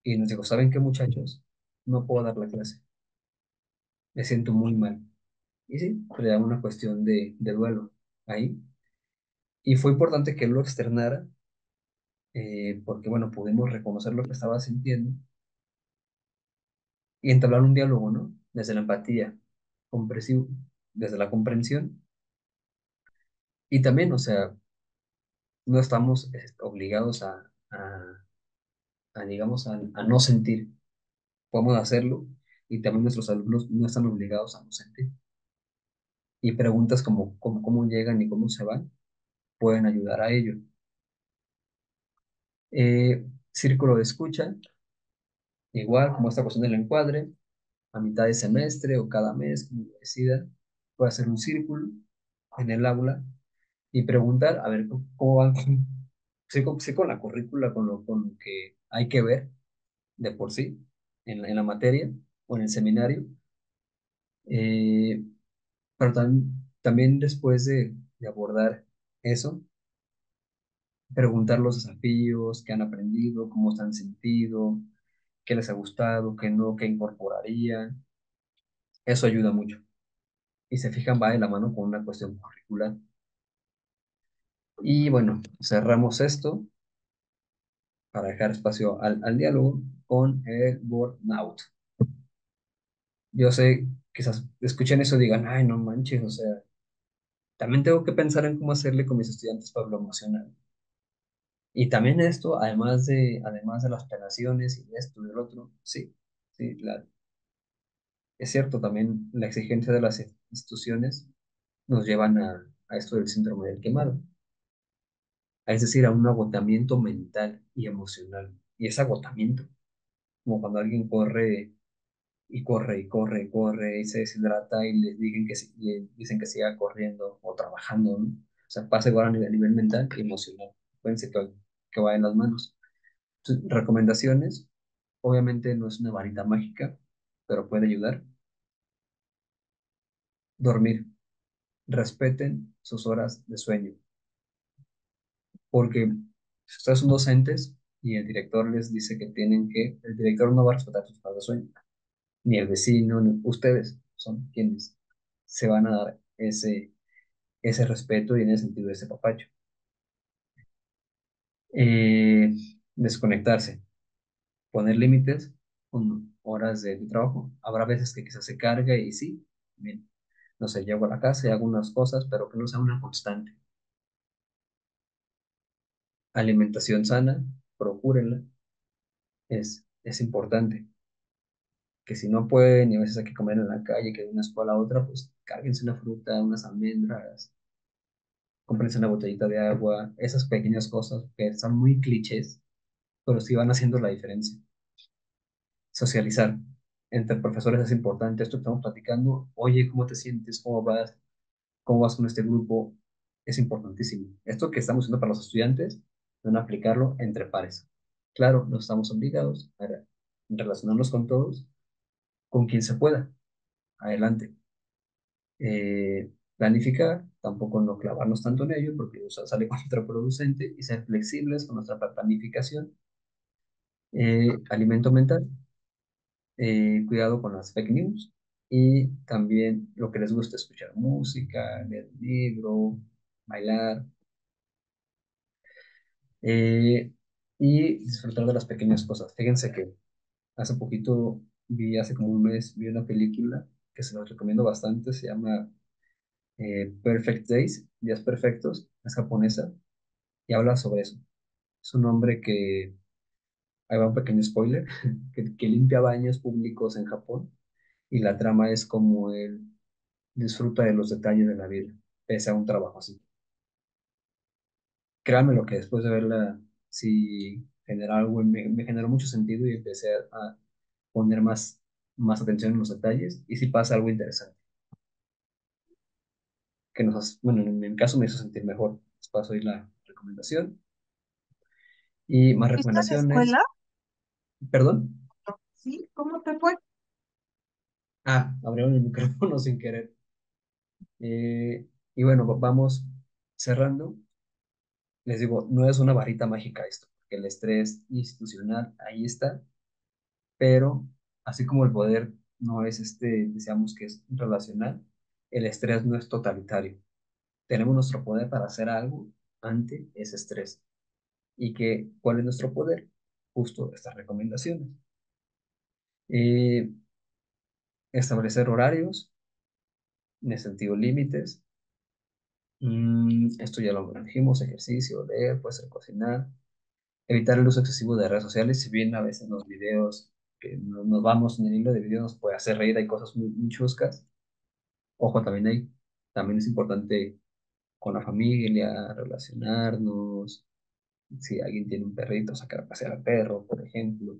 y nos dijo, ¿saben qué, muchachos? No puedo dar la clase, me siento muy mal. Y sí, pues era una cuestión de duelo ahí. Y fue importante que él lo externara, porque, bueno, pudimos reconocer lo que estaba sintiendo y entablar un diálogo, ¿no? Desde la empatía, comprensivo, desde la comprensión. Y también, o sea, no estamos obligados digamos, a no sentir. Podemos hacerlo, y también nuestros alumnos no están obligados a no sentir. Y preguntas como cómo llegan y cómo se van pueden ayudar a ello. Círculo de escucha, igual como esta cuestión del encuadre, a mitad de semestre o cada mes, como decida, puede hacer un círculo en el aula y preguntar, a ver, ¿cómo van? Sí, con la currícula, con lo que hay que ver de por sí en la materia o en el seminario, eh, pero también después de abordar eso, preguntar los desafíos que han aprendido, cómo se han sentido, qué les ha gustado, qué no, qué incorporarían. Eso ayuda mucho. Y se fijan, va de la mano con una cuestión curricular. Y bueno, cerramos esto para dejar espacio al diálogo con el burnout. Yo sé, quizás escuchen eso y digan, ay, no manches, o sea, también tengo que pensar en cómo hacerle con mis estudiantes para lo emocional. Y también esto, además de las planeaciones y de esto y del otro, sí, sí, es cierto, también la exigencia de las instituciones nos llevan a esto del síndrome del quemado, es decir, a un agotamiento mental y emocional. Y ese agotamiento, como cuando alguien corre y corre y corre y corre y se deshidrata y le dicen que siga corriendo o trabajando, ¿no? O sea, pasa igual a nivel mental y emocional. Acuérdense que va en las manos. Entonces, recomendaciones, obviamente no es una varita mágica, pero puede ayudar. Dormir. Respeten sus horas de sueño, porque si ustedes son docentes y el director les dice el director no va a respetar sus horas de sueño, ni el vecino, ni ustedes son quienes se van a dar ese respeto y en ese sentido ese papacho. Eh, Desconectarse, poner límites con horas de trabajo. Habrá veces que quizás se carga y sí, bien, no sé, llego a la casa y hago unas cosas, pero que no sea una constante. Alimentación sana, procúrenla, es importante. Que si no pueden y a veces hay que comer en la calle, que de una escuela a otra, pues cárguense una fruta, unas almendras, cómprense una botellita de agua, esas pequeñas cosas que son muy clichés, pero sí van haciendo la diferencia. Socializar entre profesores es importante, esto que estamos platicando, oye, ¿cómo te sientes? ¿Cómo vas? ¿Cómo vas con este grupo? Es importantísimo. Esto que estamos haciendo para los estudiantes, van a aplicarlo entre pares. Claro, no estamos obligados a relacionarnos con todos, con quien se pueda. Adelante. Planificar, tampoco no clavarnos tanto en ello, porque sale contraproducente, y ser flexibles con nuestra planificación. Alimento mental, cuidado con las fake news y también lo que les gusta, escuchar música, leer un libro, bailar, eh, y disfrutar de las pequeñas cosas. Fíjense que hace como un mes, vi una película que se los recomiendo bastante, se llama Perfect Days, Días Perfectos, es japonesa, y habla sobre eso. Es un hombre ahí va un pequeño spoiler, que limpia baños públicos en Japón, y la trama es como él disfruta de los detalles de la vida, pese a un trabajo así. Créanme lo que después de verla, sí genera algo, me generó mucho sentido y empecé a poner más atención en los detalles y sí pasa algo interesante, bueno, en mi caso me hizo sentir mejor. Les paso ahí la recomendación y más ¿Fuiste a la recomendaciones. escuela? Perdón. ¿Sí? ¿Cómo te fue? Abrieron el micrófono sin querer. Y bueno, vamos cerrando. Les digo, no es una varita mágica esto, porque el estrés institucional ahí está, pero así como el poder no es decíamos que es relacional, el estrés no es totalitario. Tenemos nuestro poder para hacer algo ante ese estrés. ¿Cuál es nuestro poder? Justo estas recomendaciones. Eh, Establecer horarios, en ese sentido límites. Esto ya lo dijimos, ejercicio, leer, puede ser cocinar. Evitar el uso excesivo de redes sociales, si bien a veces los videos que nos vamos en el hilo de videos nos puede hacer reír, hay cosas muy chuscas. Ojo, también también es importante con la familia, relacionarnos. Si alguien tiene un perrito, sacar a pasear al perro, por ejemplo.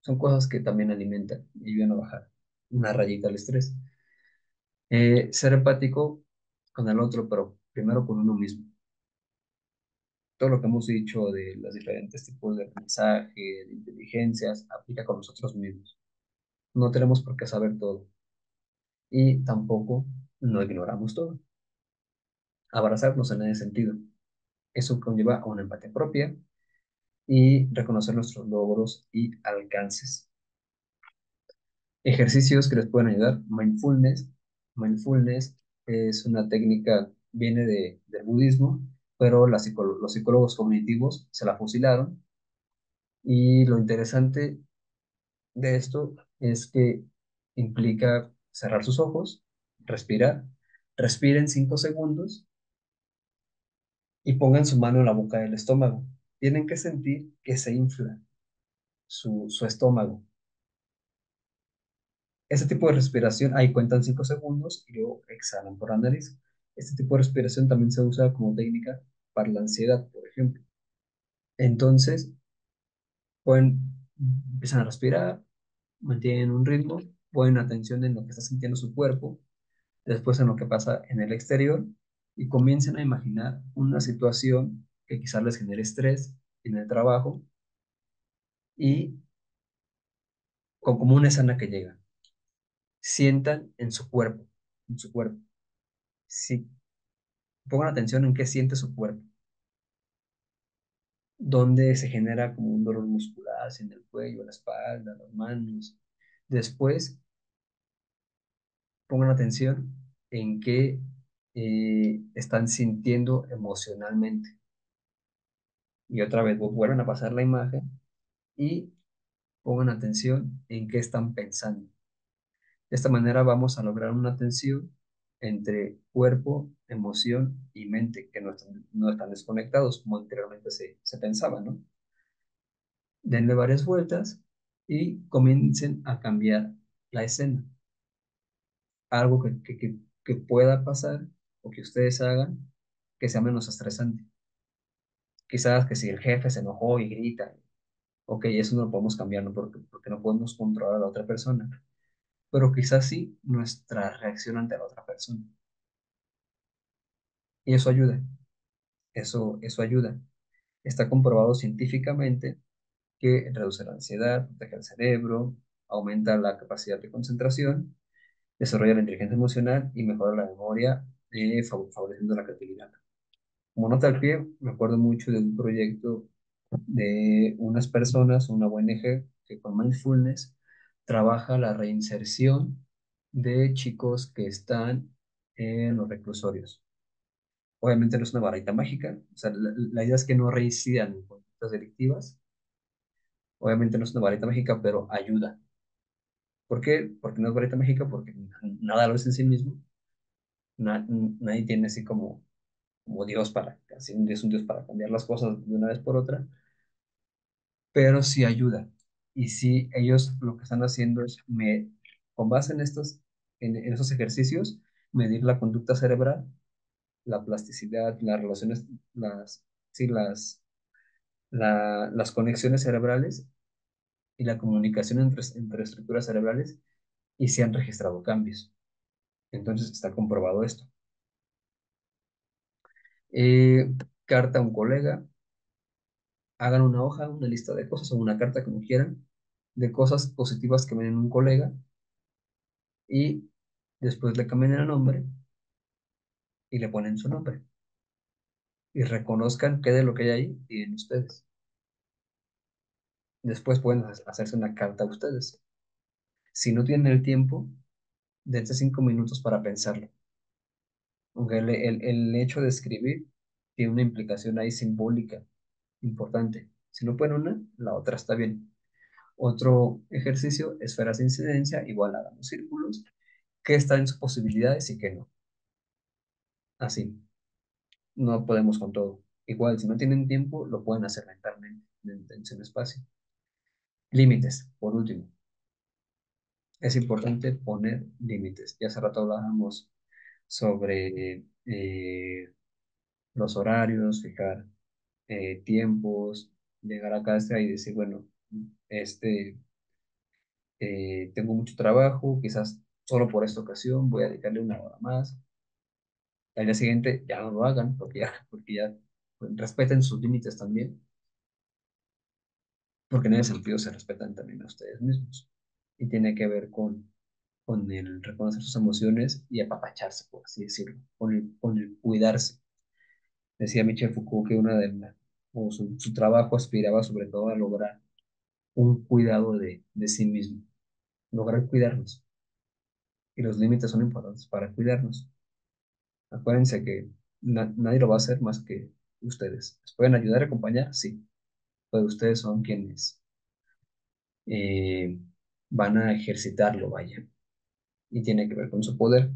Son cosas que también alimentan y ayudan a bajar una rayita al estrés. Ser empático con el otro, pero primero con uno mismo. Todo lo que hemos dicho de los diferentes tipos de aprendizaje, de inteligencias, aplica con nosotros mismos. No tenemos por qué saber todo y tampoco no ignoramos todo. Abrazarnos en ese sentido. Eso conlleva a una empatía propia y reconocer nuestros logros y alcances. Ejercicios que les pueden ayudar. Mindfulness. Mindfulness es una técnica, viene del budismo, pero los psicólogos cognitivos se la fusilaron. Y lo interesante de esto es que implica cerrar sus ojos, respirar, respiren 5 segundos y pongan su mano en la boca del estómago. Tienen que sentir que se infla su estómago. Este tipo de respiración, ahí cuentan 5 segundos y luego exhalan por la nariz. Este tipo de respiración también se usa como técnica para la ansiedad, por ejemplo. Entonces, pueden, empiezan a respirar, mantienen un ritmo, ponen atención en lo que está sintiendo su cuerpo, después en lo que pasa en el exterior y comiencen a imaginar una situación que quizás les genere estrés en el trabajo y como una escena que llega. Sientan en su cuerpo. Sí, pongan atención en qué siente su cuerpo, dónde se genera como un dolor muscular, si en el cuello, la espalda, las manos. Después, pongan atención en qué están sintiendo emocionalmente. Y otra vez vuelven a pasar la imagen y pongan atención en qué están pensando. De esta manera vamos a lograr una atención entre cuerpo, emoción y mente, que no están desconectados como anteriormente se pensaba, ¿no? Denle varias vueltas y comiencen a cambiar la escena. Algo que pueda pasar o que ustedes hagan que sea menos estresante. Quizás que si el jefe se enojó y grita, ok, eso no lo podemos cambiar, ¿no? Porque no podemos controlar a la otra persona, pero quizás sí nuestra reacción ante la otra persona. Y eso ayuda, eso ayuda. Está comprobado científicamente que reduce la ansiedad, protege el cerebro, aumenta la capacidad de concentración, desarrolla la inteligencia emocional y mejora la memoria, favoreciendo la creatividad. Como nota al pie, me acuerdo mucho de un proyecto de unas personas, una ONG, que con mindfulness trabaja la reinserción de chicos que están en los reclusorios. Obviamente no es una varita mágica, o sea, la idea es que no reincidan en conductas delictivas. Obviamente no es una varita mágica, pero ayuda. ¿Por qué? Porque no es varita mágica, porque nada lo es en sí mismo. Nadie tiene así como Dios así es un Dios para cambiar las cosas de una vez por otra, pero sí ayuda. Y sí, ellos lo que están haciendo es, con base en esos ejercicios, medir la conducta cerebral, la plasticidad, las relaciones, sí, las conexiones cerebrales y la comunicación entre estructuras cerebrales y se han registrado cambios. Entonces está comprobado esto. Eh, Carta a un colega, hagan una hoja, una lista de cosas o una carta como quieran, de cosas positivas que ven en un colega y después le cambian el nombre y le ponen su nombre y reconozcan qué de lo que hay ahí tienen ustedes. Después pueden hacerse una carta a ustedes. Si no tienen el tiempo, dense 5 minutos para pensarlo. Aunque el hecho de escribir tiene una implicación ahí simbólica importante. Si no pueden una, la otra está bien. Otro ejercicio, esferas de incidencia, igual hagamos círculos, qué está en sus posibilidades y qué no. Así, no podemos con todo. Igual, si no tienen tiempo, lo pueden hacer mentalmente, en un espacio. Límites, por último. Es importante poner límites. Ya hace rato hablábamos sobre los horarios, fijar tiempos, llegar a casa y decir, bueno, este, tengo mucho trabajo, quizás solo por esta ocasión voy a dedicarle una hora más. Al día siguiente ya no lo hagan porque ya pues, respeten sus límites también, porque en ese sentido se respetan también a ustedes mismos. Y tiene que ver con el reconocer sus emociones y apapacharse, por así decirlo, con el cuidarse. Decía Michel Foucault que o su trabajo aspiraba sobre todo a lograr un cuidado de sí mismo. lograr cuidarnos. Y los límites son importantes para cuidarnos. Acuérdense que nadie lo va a hacer más que ustedes. ¿Les pueden ayudar a acompañar? Sí, pero ustedes son quienes eh, van a ejercitarlo, vaya, y tiene que ver con su poder.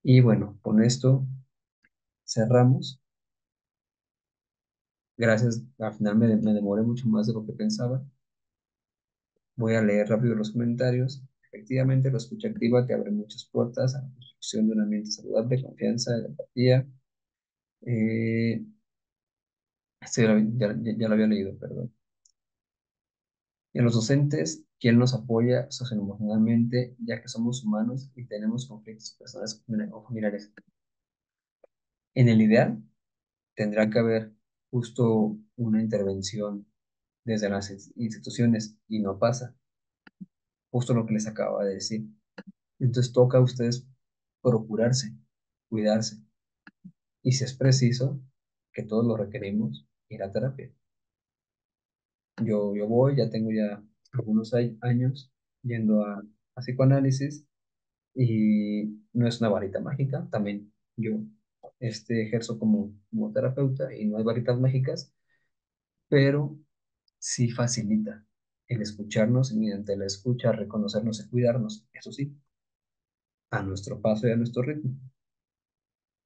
Y bueno, con esto cerramos. Gracias, al final me demoré mucho más de lo que pensaba. Voy a leer rápido los comentarios. Efectivamente, la escucha activa que abre muchas puertas a la construcción de un ambiente saludable, confianza, empatía. Eh, este ya lo había leído, perdón. Y a los docentes, ¿quién nos apoya socioemocionalmente, ya que somos humanos y tenemos conflictos personales o familiares? En el ideal, tendrá que haber justo una intervención desde las instituciones y no pasa, justo lo que les acaba de decir. Entonces toca a ustedes procurarse, cuidarse y si es preciso, que todos lo requerimos, ir a terapia. Yo voy, ya tengo ya algunos años yendo a psicoanálisis y no es una varita mágica, también yo ejerzo como terapeuta y no hay varitas mágicas, pero sí facilita el escucharnos y mediante la escucha reconocernos y cuidarnos, eso sí, a nuestro paso y a nuestro ritmo.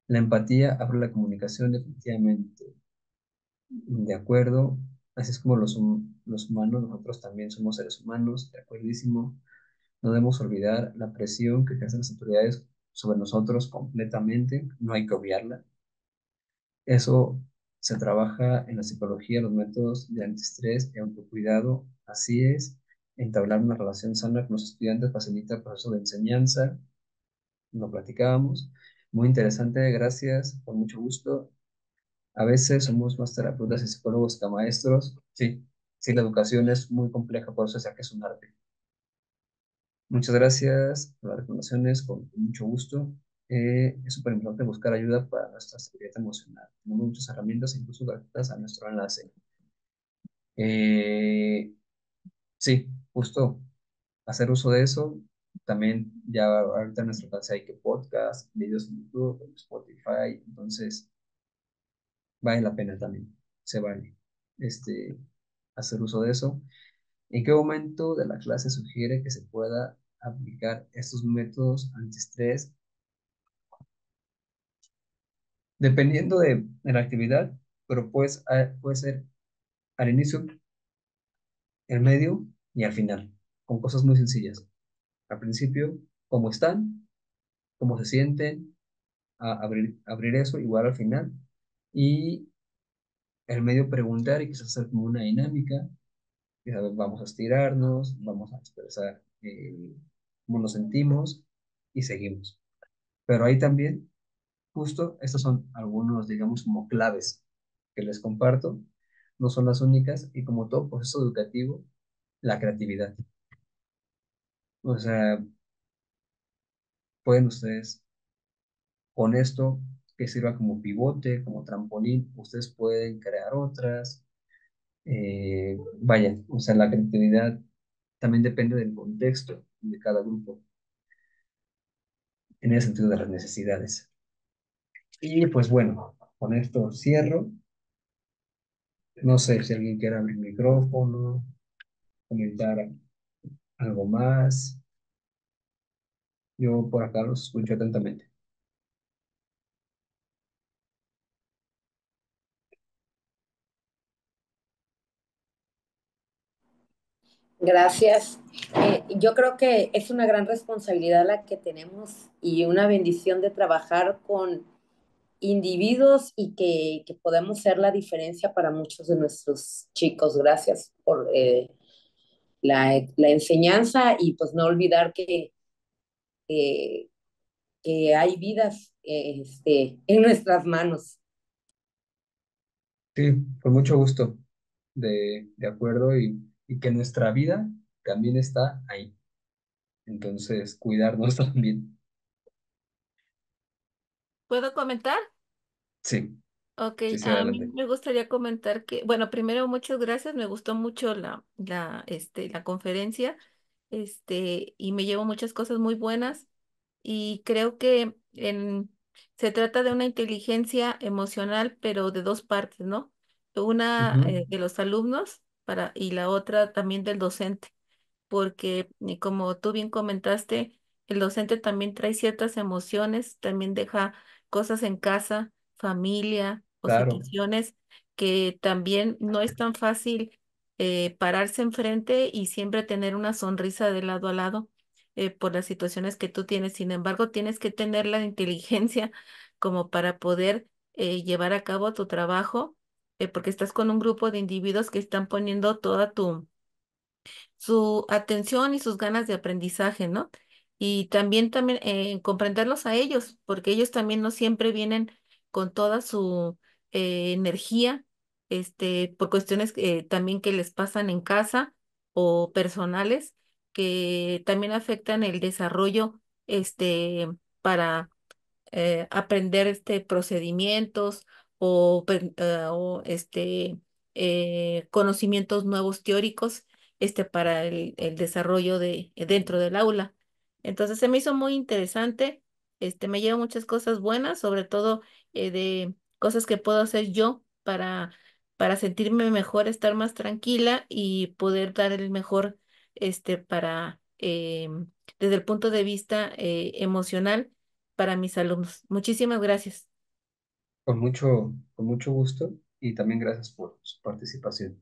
La empatía abre la comunicación definitivamente, de acuerdo, así es como los humanos, nosotros también somos seres humanos, de acuerdísimo. No debemos olvidar la presión que ejercen las autoridades sobre nosotros completamente, no hay que obviarla. Eso se trabaja en la psicología, los métodos de antiestrés y autocuidado, así es. Entablar una relación sana con los estudiantes facilita el proceso de enseñanza, lo platicábamos. Muy interesante, gracias, con mucho gusto. A veces somos más terapeutas y psicólogos que maestros. Sí, sí, la educación es muy compleja, por eso sea que es un arte. Muchas gracias por las recomendaciones, con mucho gusto. Es súper importante buscar ayuda para nuestra seguridad emocional. Tenemos muchas herramientas, incluso gratuitas, a nuestro enlace. Eh, sí, justo hacer uso de eso. También ya ahorita en nuestro caso hay que podcast, videos en YouTube, en Spotify, entonces vale la pena también, se vale hacer uso de eso. ¿En qué momento de la clase sugiere que se pueda aplicar estos métodos antiestrés? Dependiendo de la actividad, pero pues puede ser al inicio, el medio y al final, con cosas muy sencillas. Al principio, cómo están, cómo se sienten, abrir eso, igual al final. Y el medio preguntar y quizás hacer como una dinámica. Quizás vamos a estirarnos, vamos a expresar cómo nos sentimos y seguimos. Pero ahí también, justo, estos son algunos, digamos, como claves que les comparto. No son las únicas y como todo proceso educativo, la creatividad. O sea, pueden ustedes, con esto, que sirva como pivote, como trampolín, ustedes pueden crear otras. Vaya, o sea, la creatividad también depende del contexto de cada grupo, en el sentido de las necesidades. Y pues bueno, con esto cierro. No sé si alguien quiere abrir el micrófono, comentar algo más. Yo por acá los escucho atentamente. Gracias. Yo creo que es una gran responsabilidad la que tenemos y una bendición de trabajar con individuos y que podemos ser la diferencia para muchos de nuestros chicos. Gracias por la enseñanza y pues no olvidar eh, que hay vidas en nuestras manos. Sí, con mucho gusto, de acuerdo, y que nuestra vida también está ahí. Entonces, cuidarnos también. ¿Puedo comentar? Sí, Ok, sí, sí, a mí adelante. me gustaría comentar que, bueno, primero muchas gracias, me gustó mucho la conferencia. y me llevo muchas cosas muy buenas y creo que se trata de una inteligencia emocional, pero de dos partes, ¿no? Una Ujú. de los alumnos y la otra también del docente, porque como tú bien comentaste, el docente también trae ciertas emociones, también deja cosas en casa, familia o Claro, situaciones que también no es tan fácil pararse enfrente y siempre tener una sonrisa de lado a lado por las situaciones que tú tienes. Sin embargo, tienes que tener la inteligencia como para poder llevar a cabo tu trabajo, porque estás con un grupo de individuos que están poniendo toda su atención y sus ganas de aprendizaje, ¿no? Y también comprenderlos a ellos, porque ellos también no siempre vienen con toda su energía, por cuestiones también que les pasan en casa o personales, que también afectan el desarrollo, para aprender procedimientos o conocimientos nuevos teóricos para el desarrollo dentro del aula. Entonces se me hizo muy interesante, me lleva muchas cosas buenas, sobre todo de cosas que puedo hacer yo para sentirme mejor, estar más tranquila y poder dar el mejor para desde el punto de vista emocional para mis alumnos. Muchísimas gracias. con mucho gusto y también gracias por su participación.